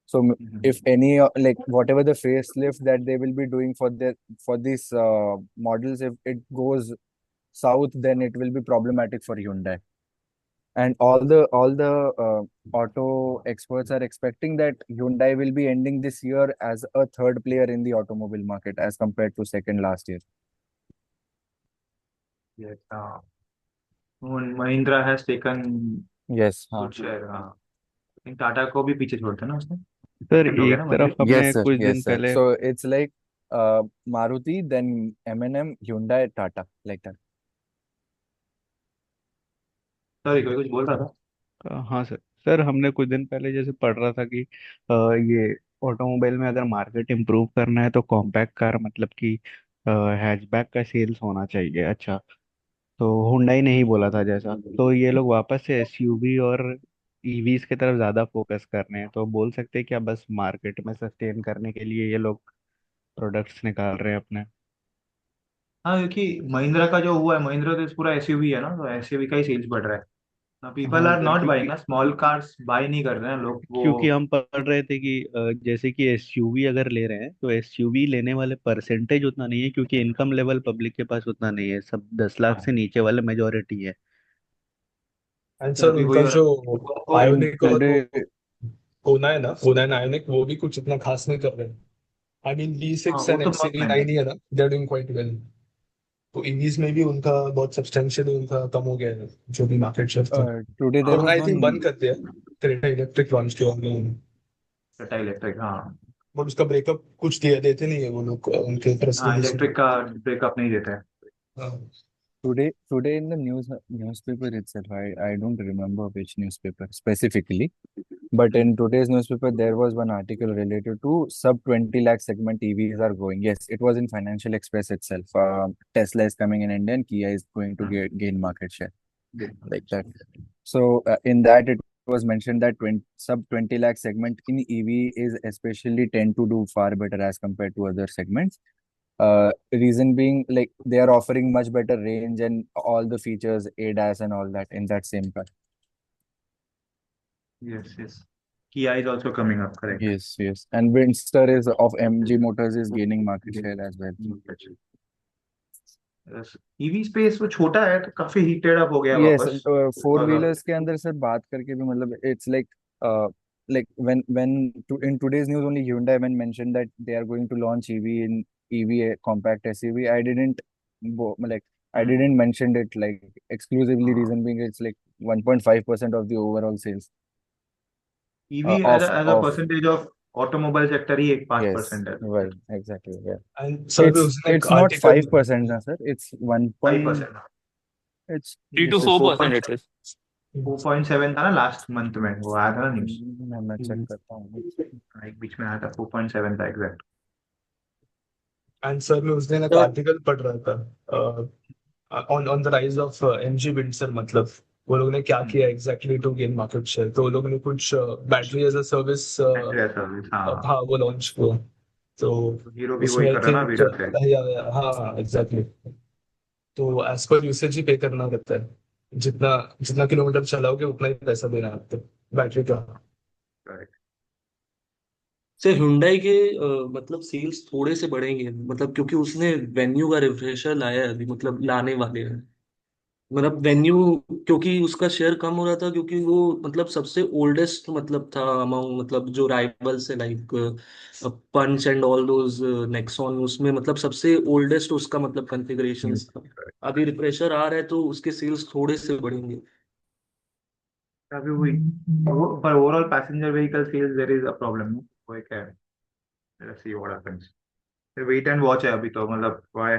So if any like whatever the facelift that they will be doing for these models, if it goes south, then it will be problematic for Hyundai. And all the auto experts are expecting that Hyundai will be ending this year as a third player in the automobile market as compared to second last year. Yes, Mahindra has taken Yes, हाँ. Good share, हाँ। इन टाटा को भी पीछे छोड़ते ना उसने, sir second हो गया एक ना तरफ महिंद्रा। हमने Yes, sir. कुछ दिन Yes, sir. पहले So it's like Maruti, then M&M, Hyundai, Tata, like that. Sorry, कोई कुछ बोल रहा था। हाँ सर। सर हमने कुछ दिन पहले जैसे पढ़ रहा था कि ये ऑटोमोबाइल में अगर मार्केट इम्प्रूव करना है तो कॉम्पैक्ट कार मतलब कि हैचबैक का सेल्स होना चाहिए। अच्छा, तो हुंडई ने ही बोला था जैसा, तो ये लोग वापस से एसयूवी और ईवीज की तरफ ज्यादा फोकस कर रहे हैं, तो बोल सकते हैं क्या बस मार्केट में सस्टेन करने के लिए ये लोग प्रोडक्ट्स निकाल रहे हैं अपने। हाँ, क्योंकि महिंद्रा का जो हुआ है, महिंद्रा तो पूरा एसयूवी है ना, तो एसयूवी का ही सेल्स बढ़ रहा है। पीपल हाँ आर सर, नॉट बाइंग क्योंकि ना, स्मॉल कार्स बाय नहीं कर रहे हैं लोग वो। क्योंकि हम पढ़ रहे थे कि जैसे कि एसयूवी अगर ले रहे हैं तो एसयूवी लेने वाले परसेंटेज उतना नहीं है, क्योंकि इनकम लेवल पब्लिक के पास उतना नहीं है, सब 10 लाख हाँ, से नीचे वाले मेजोरिटी है। एंड तो सर अभी वही उनका हो जो रहा है And आयोनिक और वो today, कोना है ना, कोना एंड आयोनिक, वो भी कुछ इतना खास नहीं कर रहे हैं। आई मीन बी हाँ, सिक्स वो एंड तो बहुत एक्सयूवी महंगा है। 9 ही है ना, they are doing quite well. तो ईवीज में भी उनका बहुत सब्सटेंशियली उनका कम हो गया है जो भी मार्केट शेयर था। today there उन्होंने was आई थिंक बंद one. कर दिया क्रेटा इलेक्ट्रिक लॉन्च किया उन्होंने, टाटा इलेक्ट्रिक, हाँ। बट उसका ब्रेकअप कुछ दिया देते नहीं है वो लोग उनके प्रेस हाँ, रिलीज में। इलेक्ट्रिक का ब्रेकअप नहीं देते हैं। हाँ। Today in the newspaper itself, I don't remember which newspaper specifically, but in today's newspaper there was one article related to sub 20 lakh segment EVs are growing. Yes, it was in Financial Express itself. Tesla is coming in India and Kia is going to gain market share, like that. So in that it was mentioned that sub 20 lakh segment in EV is especially tend to do far better as compared to other segments. Reason being, like, they are offering much better range and all the features, ADAS and all that in that same car. Yes, yes. Kia is also coming up, correct. Yes. And Windstar is of MG Motors is gaining market share as well. EV space वो छोटा है तो काफी heated up हो गया Yes, वापस, four because of. Wheelers के अंदर सर बात करके भी मतलब it's like in today's news only Hyundai when mentioned that they are going to launch EV compact SUV. Like I didn't mention it like exclusively. Reason being it's like 1.5% of the overall sales EV as a of percentage of automobile sector ही एक पांच yes, percent है। right, exactly, yeah. And sir भी उसने एक It's not article 5% ना sir. It's one five point. Percent It's 3 to वो it's 4% it is. 4.7 था ना लास्ट मंथ में, वो आया था ना न्यूज। मैं चेक करता हूँ. एक बीच में आया था, 4.7 था एग्जैक्ट। एंड सर मैं उस दिन एक तो आर्टिकल पढ़ रहा था on on the rise of MG Windsor, मतलब वो लोग ने क्या किया exactly to gain market share. तो वो लोग ने कुछ battery as a service, battery service, हाँ। हाँ, वो लॉन्च किया। तो तो हीरो भी उसमें वही आई कर रहा है ना थिंक, अभी रख के। हाँ एग्जैक्टली। तो एज पर यूसेज ही पे करना रहता है, जितना जितना किलोमीटर चलाओगे उतना ही पैसा देना है आपको बैटरी का। Correct. से हुंडई के मतलब सेल्स थोड़े से बढ़ेंगे, मतलब क्योंकि उसने वेन्यू का रिफ्रेशर लाया है अभी, मतलब लाने वाले हैं। मतलब वेन्यू, क्योंकि उसका शेयर कम हो रहा था क्योंकि वो मतलब सबसे ओल्डेस्ट मतलब था अमाउंट, मतलब जो राइवल्स है like Punch and all those Nexon, उसमें मतलब सबसे ओल्डेस्ट उसका मतलब कॉन्फ़िगरेशंस था। अभी रिफ्रेशर आ रहा है तो उसके सेल्स थोड़े से बढ़ेंगे। अभी वही पर overall passenger vehicle sales there is a problem, वो एक है। Let's see what happens. Wait and watch है अभी तो, मतलब why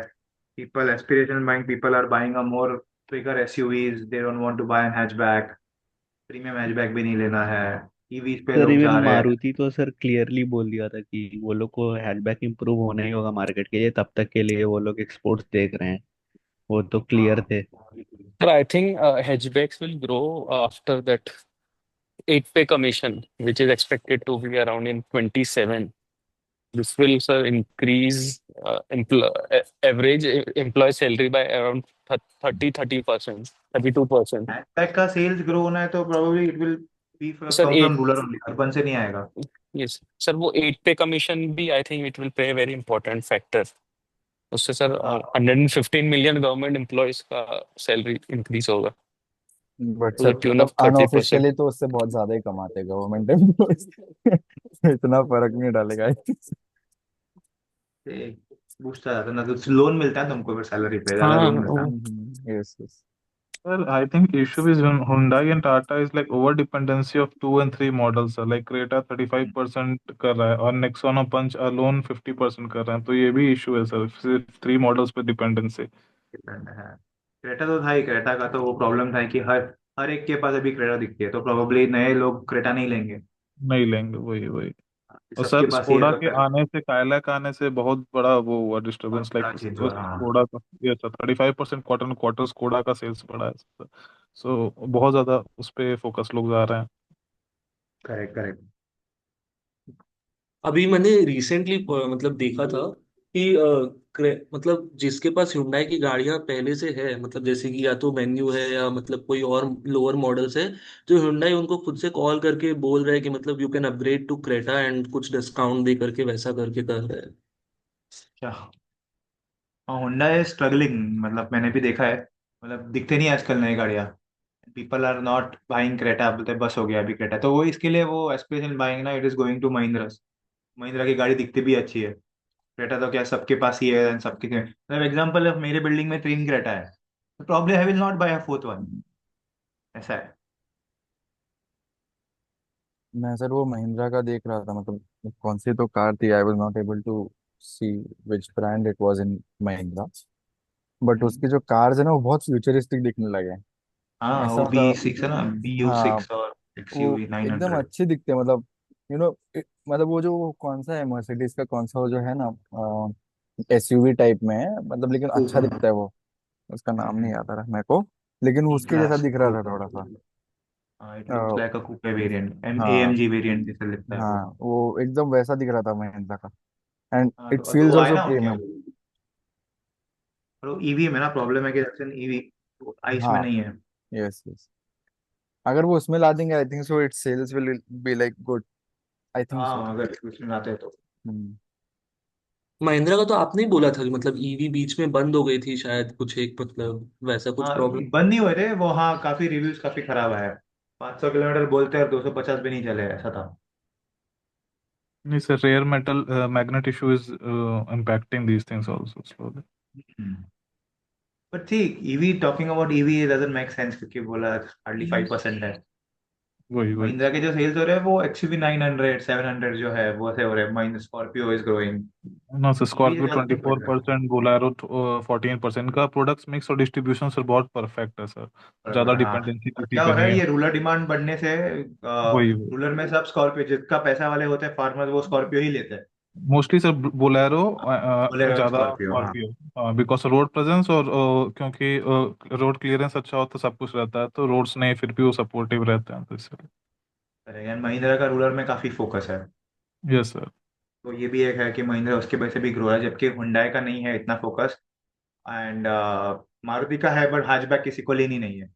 people aspirational mind people are buying a more bigger SUVs, they don't want to buy an hatchback, premium hatchback भी नहीं लेना है, ईवीज पे सर लोग इवन जा रहे हैं। मारुति तो सर क्लियरली बोल दिया था कि वो लोग को हैचबैक इम्प्रूव होना ही होगा मार्केट के लिए, तब तक के लिए वो लोग एक्सपोर्ट्स देख रहे हैं, वो तो क्लियर हाँ, थे। But I think hatchbacks will grow after that 8 pay commission, which is expected to be around in 27. This will, sir, increase average employee salary by around 30%, 32%. Hatchback का सेल्स ग्रो होना है तो probably it will be sir come from rural only, urban से नहीं आएगा। Yes sir, वो 8 पे commission भी आई think it will play very important factor. उससे सर हाँ, 115 मिलियन गवर्नमेंट एम्प्लॉयज का सैलरी इंक्रीज होगा। But to the sir tune मतलब of 30%. अनऑफिशियली तो उससे बहुत ज्यादा ही कमाते हैं गवर्नमेंट एम्प्लॉयज। इतना फर्क नहीं डालेगा। बूस्ट आ जाता ना, तो लोन मिलता है तुमको फिर सैलरी पे ज्यादा हाँ लोन मिलता है। Yes yes. Well, I think issue is when Hyundai and Tata is like over dependency of two and three models है, like Creta 35% कर रहा है और Nexon और Punch alone 50% कर रहे हैं, तो ये भी इशू है सर, सिर्फ थ्री मॉडल्स पे डिपेंडेंसी। डिपेंड है। क्रेटा तो था ही, क्रेटा का तो वो प्रॉब्लम था कि हर हर एक के पास अभी क्रेटा दिखती है, तो प्रोबेबली नए लोग क्रेटा नहीं लेंगे। नहीं लेंगे, वही वही। और सबके सर पास ये स्कोडा तो के आने से, कायला आने से बहुत बड़ा वो हुआ डिस्टरबेंस, बड़ा लाइक चेंज हुआ, हाँ। स्कोडा का ये था 35% क्वार्टर क्वार्टर स्कोडा का सेल्स बढ़ा है सर। सो बहुत ज्यादा उस पे फोकस लोग जा रहे हैं। Correct correct. अभी मैंने रिसेंटली मतलब देखा था कि मतलब जिसके पास Hyundai की गाड़ियां पहले से है, मतलब जैसे कि या तो वेन्यू है या मतलब कोई और लोअर मॉडल्स है, जो Hyundai उनको खुद से कॉल करके बोल रहा है कि मतलब you can upgrade to Creta and कुछ डिस्काउंट दे करके वैसा करके कर रहे हैं। अच्छा। हाँ, होंडा इज स्ट्रगलिंग, मतलब मैंने भी देखा है, मतलब दिखते नहीं आजकल नई गाड़ियाँ। People are not buying Creta, बोलते बस हो गया अभी क्रेटा, तो वो इसके लिए वो एस्पिरेशन बाइंग ना, it is going to Mahindra. Mahindra की गाड़ी दिखती भी अच्छी है। क्रेटा तो क्या सबके पास ही है, and सबके मतलब एग्जांपल मेरे बिल्डिंग में 3 क्रेटा है, तो problem I will not buy a fourth one, ऐसा है। मैं सर वो महिंद्रा का देख रहा था, मतलब कौन सी तो कार थी, I was not able to see which brand it was in Mahindra. But hmm. उसके जो कार्स है ना वो बहुत फ्यूचरिस्टिक दिखने लगे हैं। हाँ, ऐसा वो बी मतलब, सिक्स है ना, हाँ BU6 और वो एकदम XUV 900। अच्छे दिखते हैं, मतलब यू नो, मतलब वो जो कौन सा है मर्सिडीज का, कौन सा वो जो है ना एसयूवी टाइप में है, मतलब लेकिन अच्छा कूपर। दिखता है वो। उसका नाम नहीं याद आ रहा मेरे को, लेकिन वो ई उसके जैसा क्लास दिख रहा था कूपर। थोड़ा सा। हाँ, it looks a, like a coupe variant, हाँ AMG वेरिएंट जैसे लगता है वो। हाँ वो एकदम वैसा दिख रहा था महिंद्रा का। एंड हाँ, इट तो फील्स वो आए ऑल्सो ना उनके प्रीमियम। वो, और वो ईवी में ना प्रॉब्लम है कि ईवी आइस में हाँ नहीं है। Yes yes. अगर वो उसमें ला देंगे I think so it sales will be like good, I think so. हाँ, अगर उसमें आते हैं तो। महिंद्रा का तो आपने ही बोला था कि मतलब ईवी बीच में बंद हो गई थी शायद, कुछ एक मतलब वैसा कुछ हाँ, प्रॉब्लम। बंद नहीं हुए थे वो, हाँ काफी रिव्यूज काफी खराब आया। 500 किलोमीटर बोलते हैं और 250 भी नहीं चले, ऐसा था। नहीं sir, rare metal magnet issue is impacting these things also slowly. But ठीक, EV, talking about EV doesn't make sense, क्योंकि बोला हार्डली 5% है। वही वही। महिंद्रा के जो सेल्स हो रहे हैं वो XUV 900 700 जो है वो से हो रहे हैं, महिंद्रा स्कॉर्पियो इज ग्रोइंग। ना सर, ईवी स्कॉर्पियो ज्यादा ट्वेंटी नहीं फोर बढ़ रहा परसेंट बोलेरो 14%, का प्रोडक्ट्स मिक्स और डिस्ट्रीब्यूशन सर बहुत परफेक्ट है सर। ज्यादा है। हाँ, डिपेंडेंसी और किसी क्या हो पे रहा नहीं है, है। ये रूरल डिमांड बढ़ने से वही वही। रूरल में सब स्कॉर्पियो, जिसका पैसा वाले होते हैं फार्मर, वो स्कॉर्पियो ही लेते हैं। मोस्टली सर बोलेरो, बोलेरो ज्यादा स्कॉर्पियो, हाँ। स्कॉर्पियो, बिकॉज रोड प्रेजेंस और क्योंकि रोड क्लियरेंस अच्छा होता है, सब कुछ रहता है, तो रोड्स नहीं फिर भी वो सपोर्टिव रहते हैं, तो इसलिए। अरे यार, महिंद्रा का रूरल में काफी फोकस है। Yes sir. तो ये भी एक है कि महिंद्रा उसके वजह से भी ग्रो है, जबकि हुंडई का नहीं है इतना फोकस। एंड मारुति का है, बट हैचबैक किसी को लेनी नहीं है।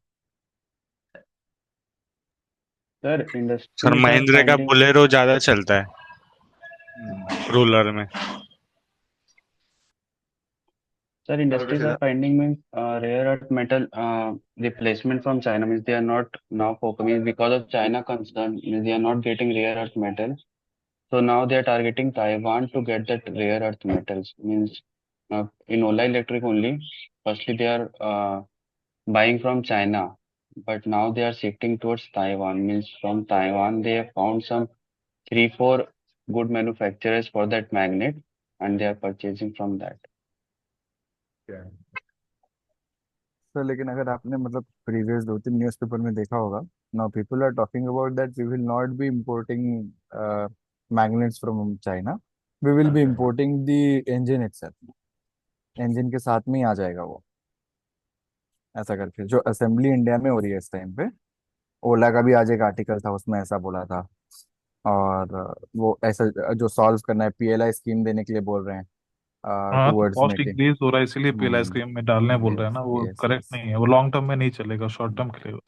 Sir sir industries are Mahindra का finding बोलेरो ज्यादा चलता है हम्म। रूलर में। Sir, क्या बोल रहे industries थे are sir? finding means rare earth metal replacement from China, means they are not now focusing because of China concern, means they are not getting rare earth metal. So now they are targeting Taiwan to get that rare earth metals. Means in Ola Electric only. Firstly, they are buying from China, but now they are shifting towards Taiwan. Means from Taiwan they have found some three, four good manufacturers for that magnet, and they are purchasing from that. क्या? Sir लेकिन अगर आपने मतलब previous 2-3 newspaper में देखा होगा, now people are talking about that we will not be importing magnets from China, we will be अच्छा अच्छा। Importing the engine itself. Engine के साथ में ही आ जाएगा वो, ऐसा करके जो असेंबली इंडिया में हो रही है इस टाइम पे। ओला का भी आज एक आर्टिकल था, उसमें ऐसा बोला था। और वो ऐसा जो सॉल्व करना है, पीएलआई स्कीम देने के लिए बोल रहे हैं हाँ, तो टूवर्ड्स कॉस्ट मेकिंग। इंक्रीज हो रहा है इसीलिए पीएल हम्म। आइसक्रीम में डालने बोल रहे हैं यस ना, वो यस करेक्ट यस। नहीं है, वो लॉन्ग टर्म में नहीं चलेगा, शॉर्ट टर्म के लिए।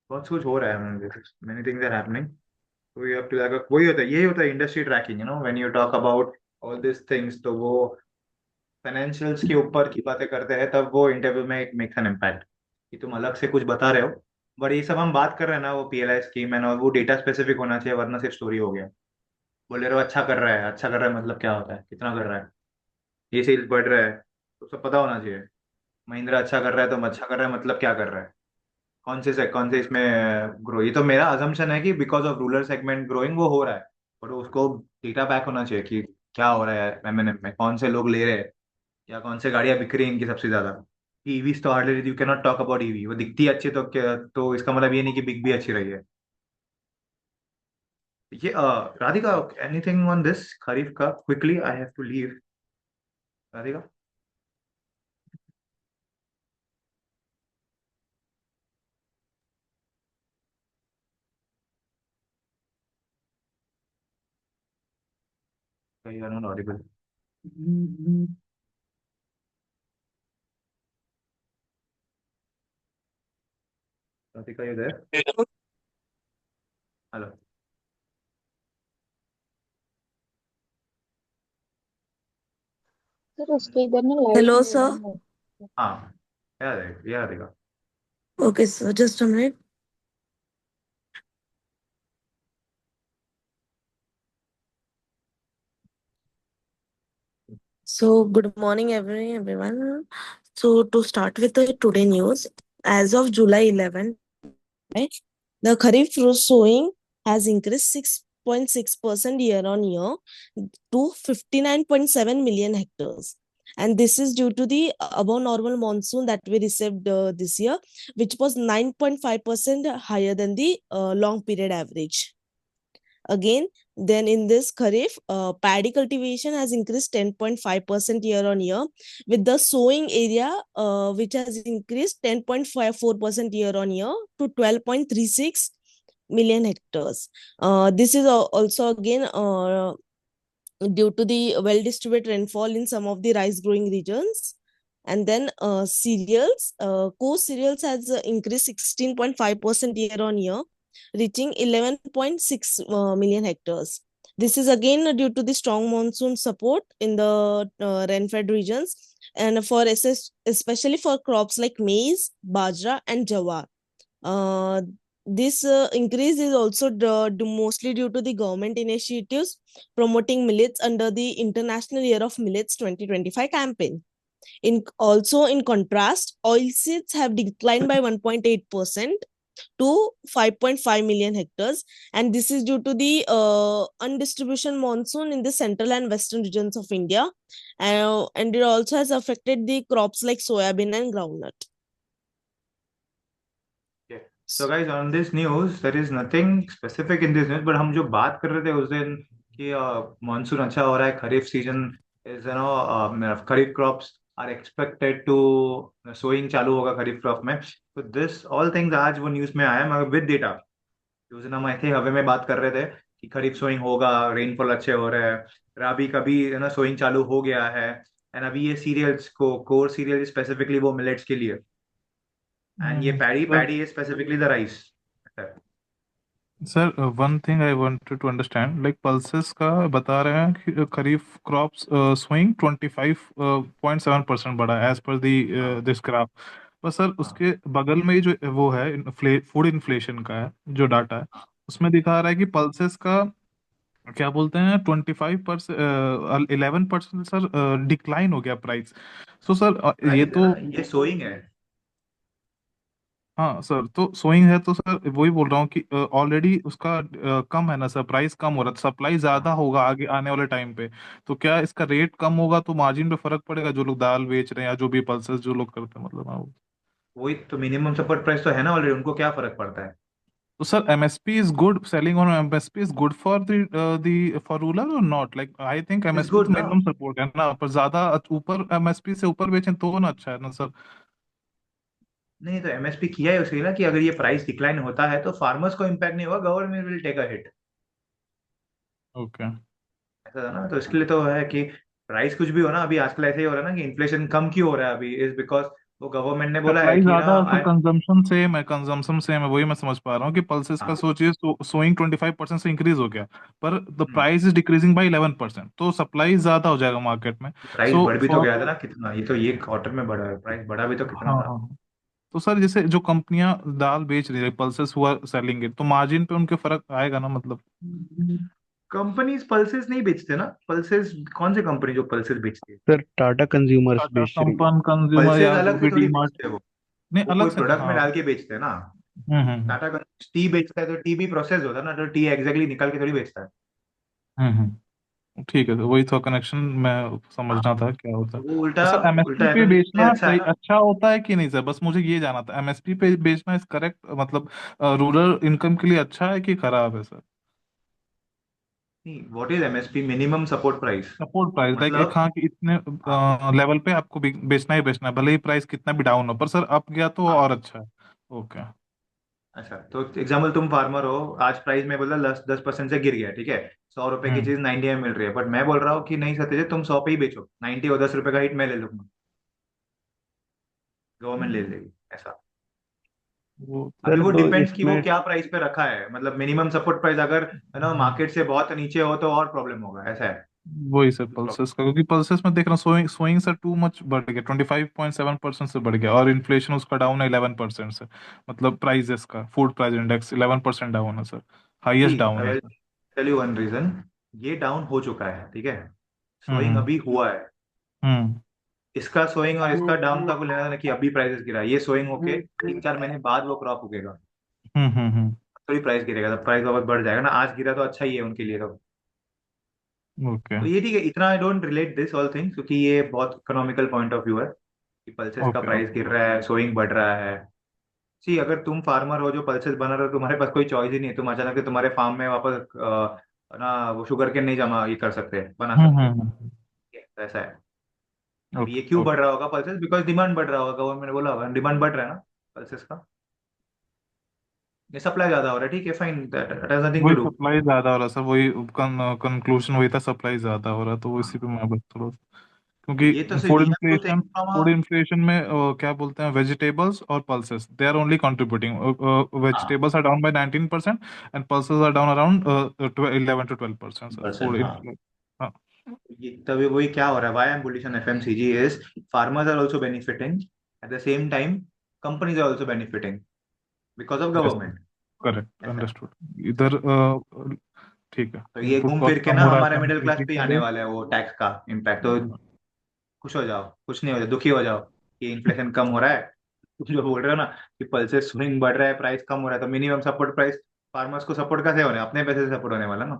बहुत कुछ हो रहा है, मेनी थिंग्स आर हैपनिंग। तो यू हैव टू, वही होता है, यही होता है industry tracking, when you talk about all this things, तो वो फाइनेंशियल्स के ऊपर की बातें करते हैं तब वो इंटरव्यू में एक मेक्स एन इम्पैक्ट कि तुम अलग से कुछ बता रहे हो। बट ये सब हम बात कर रहे हैं ना, वो पीएलआई स्कीम एंड वो डेटा स्पेसिफिक होना चाहिए, वरना सिर्फ स्टोरी हो गया। बोले रहे हो अच्छा कर रहा है, अच्छा कर रहा है मतलब क्या होता है, कितना कर रहा है, ये सेल्स बढ़ रहा है, तो सब पता होना चाहिए। महिंद्रा अच्छा कर रहा है तो अच्छा कर रहा है मतलब क्या कर रहा है, कौन से इसमें ग्रो। ये तो मेरा अजम्पशन है कि because of rural segment growing वो हो रहा है, बट उसको डेटा बैक होना चाहिए कि क्या हो रहा है एमएनएम में, कौन से लोग ले रहे हैं, या कौन से गाड़ियां बिक रही हैं इनकी सबसे ज्यादा। ईवीज तो hardly you can not talk about EV, वो दिखती है अच्छी तो क्या, तो इसका मतलब ये नहीं कि बिक भी अच्छी रही है। ये Radhika, anything on this kharif का quickly, I have to leave. Radhika, you are not audible. Radhika, you there? Hello. Sir उसके इधर ना लाइट हेलो नहीं सर है। हाँ, ये Radhika. Okay sir just a minute so good morning everyone so to start with the today news as of July 11 right, the kharif fruit sowing has increased 6.6% year on year to 59.7 million hectares. And this is due to the above normal monsoon that we received this year, which was 9.5% higher than the long period average. Again, then in this Kharif, paddy cultivation has increased 10.5% year on year, with the sowing area which has increased 10.54% year on year to 12.36 million hectares. This is also again due to the well distributed rainfall in some of the rice growing regions. And then cereals, coarse cereals has increased 16.5% year on year, reaching 11.6 million hectares. This is again due to the strong monsoon support in the rain-fed regions, and for especially for crops like maize, bajra, and jawar. Uh, this increase is also mostly due to the government initiatives promoting millets under the International Year of Millets 2025 campaign. In contrast, oilseeds have declined by 1.8% to 5.5 million hectares, and this is due to the undistribution monsoon in the central and western regions of India, and it also has affected the crops like soybean and groundnut. So guys, on this news, there is nothing specific in this news, but हम जो बात कर रहे थे उस दिन कि monsoon अच्छा हो रहा है, kharif season is kharif crops are expected to, sowing चालू होगा खरीफ क्रॉप में, तो दिस ऑल थिंग्स आज वो न्यूज में आया मगर विद डेटा। उस दिन हम ऐसे हवे में बात कर रहे थे कि खरीफ सोइंग होगा, रेनफॉल अच्छे हो रहे हैं, राबी का भी सोइंग चालू हो गया है। एंड अभी ये सीरियल्स को, कोर सीरियल स्पेसिफिकली वो मिलेट्स के लिए, एंड ये paddy sir, paddy is specifically the rice. Sir one thing I wanted to understand, like pulses का बता रहे हैं कि खरीफ क्रॉप्स स्विंग 25.7% बढ़ा एज पर दी हाँ दिस ग्राफ। पर सर हाँ उसके बगल में ही जो वो है फूड इन्फ्लेशन का है जो डाटा है, उसमें दिखा रहा है कि पल्सेस का क्या बोलते हैं 25%, 11% सर डिक्लाइन हो गया प्राइस। सो सर ये प्राइस है तो, ना, ये सोइंग है। हाँ सर, तो सोइंग है तो सर वही बोल रहा हूँ कि ऑलरेडी उसका कम है ना सर, प्राइस कम हो रहा है, सप्लाई ज्यादा हाँ, होगा आगे आने वाले टाइम पे। तो क्या इसका रेट कम होगा तो मार्जिन पे फर्क पड़ेगा, जो लोग दाल बेच रहे हैं या जो भी पल्सेस जो लोग करते हैं, मतलब हाँ वो। वही तो मिनिमम सपोर्ट प्राइस तो है ना ऑलरेडी, उनको क्या फर्क पड़ता है। तो sir MSP is good, selling on MSP is good for the for rural और not, like I think it is MSP good तो ना। मिनिमम सपोर्ट है ना, पर ज्यादा ऊपर एमएसपी से ऊपर बेचें तो ना अच्छा है ना सर। नहीं तो एमएसपी किया है उसके लिए ना कि अगर ये प्राइस डिक्लाइन होता है तो फार्मर्स को इम्पैक्ट नहीं होगा, government will take a hit. Okay. ऐसा था ना, तो इसके लिए तो है कि प्राइस कुछ भी हो ना, अभी आजकल ऐसे ही हो रहा है ना कि इन्फ्लेशन कम क्यों हो रहा है अभी, इज बिकॉज वो गवर्नमेंट ने बोला है सप्लाई कि ना ज्यादा है तो कंजम्पशन सेम है, वही मैं समझ पा रहा हूँ कि पल्सेस का हाँ, सोचिए, सोइंग 25% से इंक्रीज हो गया, पर the hmm, price is decreasing by 11%, तो सप्लाई ज्यादा हो जाएगा मार्केट में। प्राइस सो बढ़ भी तो फॉर गया था ना कितना, ये तो ये क्वार्टर में बढ़ा है, प्राइस बढ़ा भी तो कितना हाँ था। हाँ, तो सर जैसे जो कंपनियां दाल बेच रही है, पल्सेस हुआ सेलिंग इट, तो मार्जिन पे उनके फर्क आएगा ना मतलब। कंपनीज पल्सेस नहीं बेचते ना, पल्सेस कौन सी कंपनी जो पल्सेस बेचती है? सर टाटा कंज्यूमर्स टाटा बेच रही है। संपन्न कंज्यूमर पल्सेस या जो अलग से भी डी थोड़ी मार्ट। बेचते हैं नहीं, वो अलग कोई से नहीं, प्रोडक्ट में हाँ। डाल के बेचते हैं ना। हम्म। टाटा का टी बेचता है तो टी भी प्रोसेस होता है ना, तो टी एग्जैक्टली निकाल के थोड़ी बेचता है। ठीक है, तो वही तो कनेक्शन मैं हाँ, समझना था क्या होता है। तो वो तो उल्टा सर एमएसपी उल्टा पे एफएमसीजी बेचना अच्छा है सही ना। अच्छा होता है कि नहीं सर, बस मुझे ये जाना था, एमएसपी पे बेचना इज करेक्ट मतलब रूरल इनकम के लिए अच्छा है कि खराब है सर? नहीं, what is MSP, minimum support price? Support price like एक, मतलब हाँ कि इतने हाँ लेवल पे आपको बेचना ही बेचना है, भले ही प्राइस कितना भी डाउन हो, पर सर अप गया तो हाँ। और अच्छा है। ओके। अच्छा, तो एग्जाम्पल तुम फार्मर हो, आज प्राइस में बोला 10-10% से गिर गया, ठीक है, 100 रुपए की हम्म चीज 90 में मिल रही है, बट मैं बोल रहा हूँ कि नहीं सत्यजीत, तुम 100 पे ही बेचो, 90 और 10 रुपए का हिट मैं ले लूंगा, गवर्नमेंट ले लेगी ऐसा। वो अभी सर वो तो डिपेंड्स कि वो इसमें क्या प्राइस पे रखा है, मतलब मिनिमम सपोर्ट प्राइस अगर है ना मार्केट से बहुत नीचे हो तो और प्रॉब्लम होगा, ऐसा है। वही सर पल्सेस का, क्योंकि पल्सेस में देख रहा हूँ sowing sowing sir too much बढ़ गया, 25.7% से बढ़ गया, और इन्फ्लेशन उसका डाउन है 11% से, मतलब प्राइजेस का फूड प्राइस इंडेक्स 11% डाउन है sir, see highest down I है will sir. Tell you one reason, ये डाउन हो चुका है, ठीक है, सोइंग हम्म अभी हुआ है। हम्म इसका सोइंग और इसका डाउन का कोई लेना देना कि अभी प्राइसेस गिरा है, ये सोइंग होके 3-4 महीने बाद वो क्रॉप उगेगा, हम्म। थोड़ी प्राइस गिरेगा, तो प्राइस वापस बढ़ जाएगा ना, आज गिरा तो अच्छा ही है उनके लिए ओके तो ये ठीक है, इतना I don't relate this all things, क्योंकि ये बहुत इकोनॉमिकल पॉइंट ऑफ व्यू है कि पल्सेस का ओके प्राइस ओके। गिर रहा है, सोइंग बढ़ रहा है। सी अगर तुम फार्मर हो जो पल्सेस बना रहे हो, तुम्हारे पास कोई चॉइस ही नहीं है, तुम अचानक से तुम्हारे फार्म में वापस ना वो शुगर केन नहीं जमा ये कर सकते, बना सकते, हम्म। तो ऐसा है। अभी ओके ये क्यों बढ़ ओके। रहा होगा पल्सेस, बिकॉज डिमांड बढ़ रहा होगा, गवर्नमेंट ने बोला होगा डिमांड बढ़ रहा है ना पल्सेस का, ये सप्लाई ज्यादा हो रहा है, ठीक है fine, that has nothing to वही डू। सप्लाई ज्यादा हो रहा है सर, वही कंक्लूजन वही था, सप्लाई ज्यादा हो रहा है, तो इसी पे मैं बस थोड़ा, तो ये तो क्योंकि we have to think food from inflation में क्या बोलते हैं, वेजिटेबल्स और pulses they are only contributing, हाँ vegetables are down by 19% and pulses are down around 11 to 12% sir, food percent हाँ। इन्फ्लेशन। हाँ। ये तभी वही क्या हो रहा है, why I am bullish on FMCG is farmers are also benefiting, at the same time companies are also benefiting because of yes, government, correct, ऐसा है। अंडरस्टूड। इधर ठीक है, तो ये इनपुट घूम फिर कॉस्ट के कम ना हो रहा है हमारे मिडिल क्लास एफएमसीजी पे ही के आने लिए। वाला है वो टैक्स का इम्पैक्ट, तो खुश हो जाओ, खुश नहीं हो जाओ, दुखी हो जाओ कि इन्फ्लेशन कम हो रहा है। तुम जो बोल रहे हो ना कि पल्सेस स्विंग बढ़ रहा है, प्राइस कम हो रहा है, तो मिनिमम सपोर्ट प्राइस फार्मर्स को सपोर्ट कैसे होने, अपने पैसे से सपोर्ट होने वाला ना,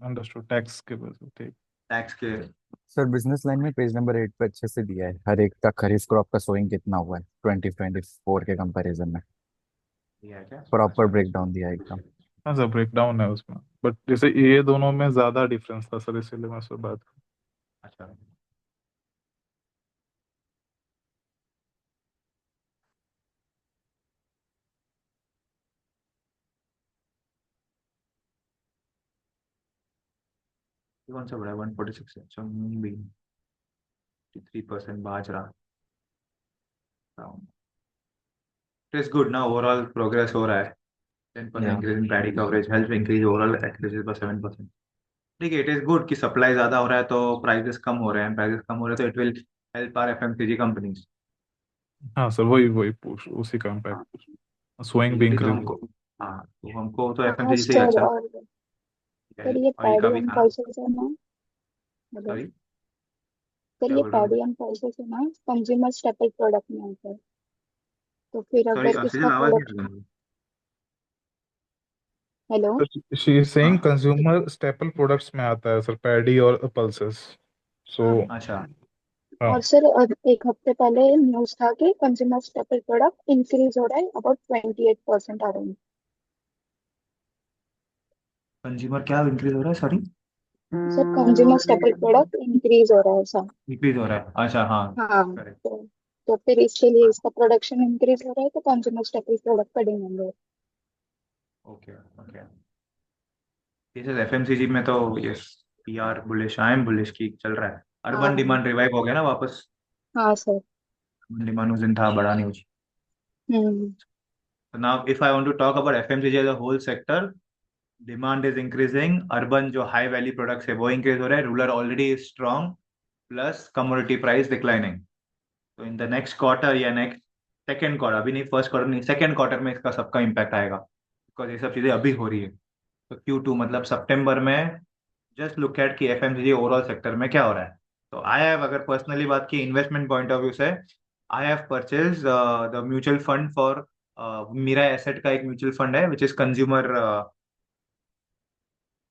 अंडरस्टूड, टैक्स के वजह से, ठीक। टैक्स के। सर बिजनेस लाइन में पेज नंबर 8 पे अच्छे से दिया है हर एक का खरीफ क्रॉप का सोइंग कितना हुआ है 2024 के कंपैरिजन में। ये है क्या? प्रॉपर अच्छा, ब्रेकडाउन दिया है एकदम। हाँ सर, ब्रेक डाउन है उसमें, बट जैसे ये दोनों में ज्यादा डिफरेंस था सर, इसीलिए मैं उससे बात। अच्छा। ये कौन सा बड़ा है, 146 है, अच्छा मूंग भी 53% बाजरा, इट इज गुड ना, ओवरऑल प्रोग्रेस हो रहा है, 10% या increase in paddy coverage help increase overall accuracy by 7%, ठीक है, इट इज गुड कि सप्लाई ज्यादा हो रहा है तो प्राइसेस कम हो रहे हैं, प्राइसेस कम हो रहे हैं तो it will help our FMCG companies. हाँ सर, वही वही पूछ, उसी का हाँ, इम्पैक्ट, सोइंग भी यूजली तो इंक्रीज हमको, हो। हाँ तो हमको तो हाँ एफएमसीजी से ही सर, अच्छा और लगता है, सर ये ऑयल का पैडी भी एंड था। पल्सेस है ना। हेलो सॉरी, सर, क्या ये बोल रहे हो? पैडी एंड पल्सेस है ना, कंज्यूमर स्टेपल प्रोडक्ट में आता है। तो फिर सॉरी अगर इसका सृजन, आवाज नहीं आ प्रोडक्शन, रही है। हेलो, शी इज सेइंग हाँ, कंज्यूमर स्टेपल प्रोडक्ट्स में आता है सर, पैडी और पल्सेस, सो अच्छा, और हाँ। सर एक हफ्ते पहले न्यूज था कि कंज्यूमर स्टेपल प्रोडक्ट इंक्रीज हो रहा है अबाउट 28% अराउंड। कंज्यूमर क्या इंक्रीज हो रहा है, sorry? Sir consumer staple product increase हो रहा है सर। इंक्रीज हो रहा है, अच्छा हाँ, हाँ, करेक्ट। तो फिर इसके लिए इसका प्रोडक्शन इंक्रीज हो रहा है तो कंज्यूमर स्टेपल प्रोडक्ट का डिमांड है। Okay okay, this is FMCG में तो yes, P R bullish, I am bullish की चल रहा है, अर्बन हाँ डिमांड रिवाइव हो गया ना वापस, हाँ सर। लिमानुजन था, बड़ा news. Hmm. So now if I want to talk about FMCG as a whole sector, demand is increasing. Urban जो high value products है वो increase हो रहा है. Rural already is strong. Plus commodity price declining. So in the next quarter या next second quarter, अभी नहीं first quarter नहीं second quarter में इसका सबका impact आएगा. Because ये सब चीजें अभी हो रही है. तो Q2 मतलब सितंबर में जस्ट लुक एट कि FMCG ओवरऑल सेक्टर में क्या हो रहा है. तो आई हैव, अगर पर्सनली बात की इन्वेस्टमेंट पॉइंट ऑफ व्यू से, I have purchase the mutual fund for Mirae asset का एक म्यूचुअल फंड है which is consumer,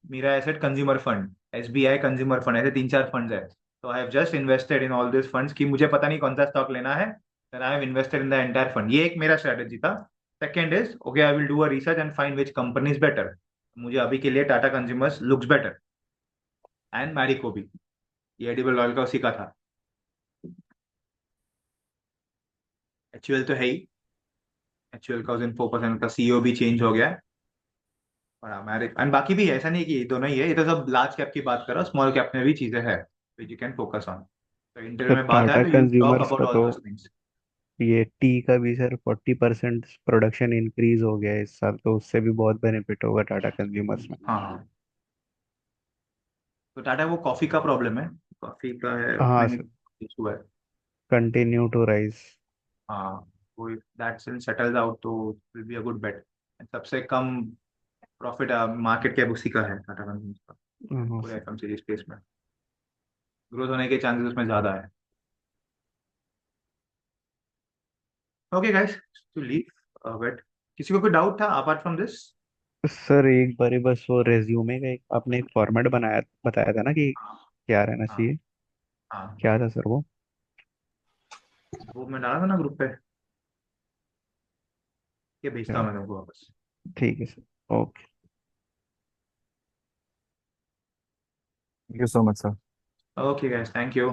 Mirae asset consumer fund, SBI consumer fund, ऐसे 3-4 फंड्स है. तो I have just invested in all this funds कि मुझे पता नहीं कौन सा स्टॉक लेना है, then I have invested in the entire fund. ये एक मेरा स्ट्रेटेजी था. Second is okay, I will do a research and find which company is better. मुझे अभी के लिए Tata consumers looks better and Marico भी, ये एडिबल ऑयल का उसी का था. HUL तो है ही, HUL का उस दिन 4% का CEO भी चेंज हो गया है. और हमारे एंड बाकी भी है, ऐसा नहीं कि ये दोनों ही है, ये तो सब लार्ज कैप की बात करो, स्मॉल कैप में भी चीजें हैं which you can focus on. तो इंटरव्यू तो में बात टाटा आए तो यू टॉक कंज्यूमर्स अबाउट का ऑल तो दोस थिंग्स. ये टी का भी सर 40% प्रोडक्शन इंक्रीज हो गया है इस साल, तो उससे भी बहुत बेनिफिट होगा टाटा कंज्यूमर्स में। हाँ हाँ. तो टाटा वो कॉफी का प्रॉब्लम है, कॉफी का है हाँ उसमें सर, इशू है. Continue to rise. हाँ, वो दैट सेटल्स आउट तो will be a good bet. सबसे कम प्रॉफिट मार्केट कैप उसी का है, टाटा कंज्यूमर्स का, हाँ पूरे सर। FMCG स्पेस में. ग्रोथ होने के चांसेस उसमें ज्यादा है. Okay guys, to leave but किसी को कोई डाउट था अपार्ट फ्रॉम दिस? सर एक बारी बस वो रेज्यूमे का एक आपने एक फॉर्मेट बनाया बताया था ना कि क्या रहना हाँ चाहिए, हाँ, क्या था सर वो? वो मैं डाला था ना ग्रुप पे, ये भेजता हूँ क्या? मैं तुमको वापस. ठीक है sir, okay. Thank you so much, sir. Okay guys, thank you.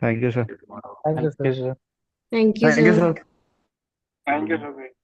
Thank you sir. Thank you, Thank sir. you, sir. Thank you, Thank you, sir. sir. Thank you sir.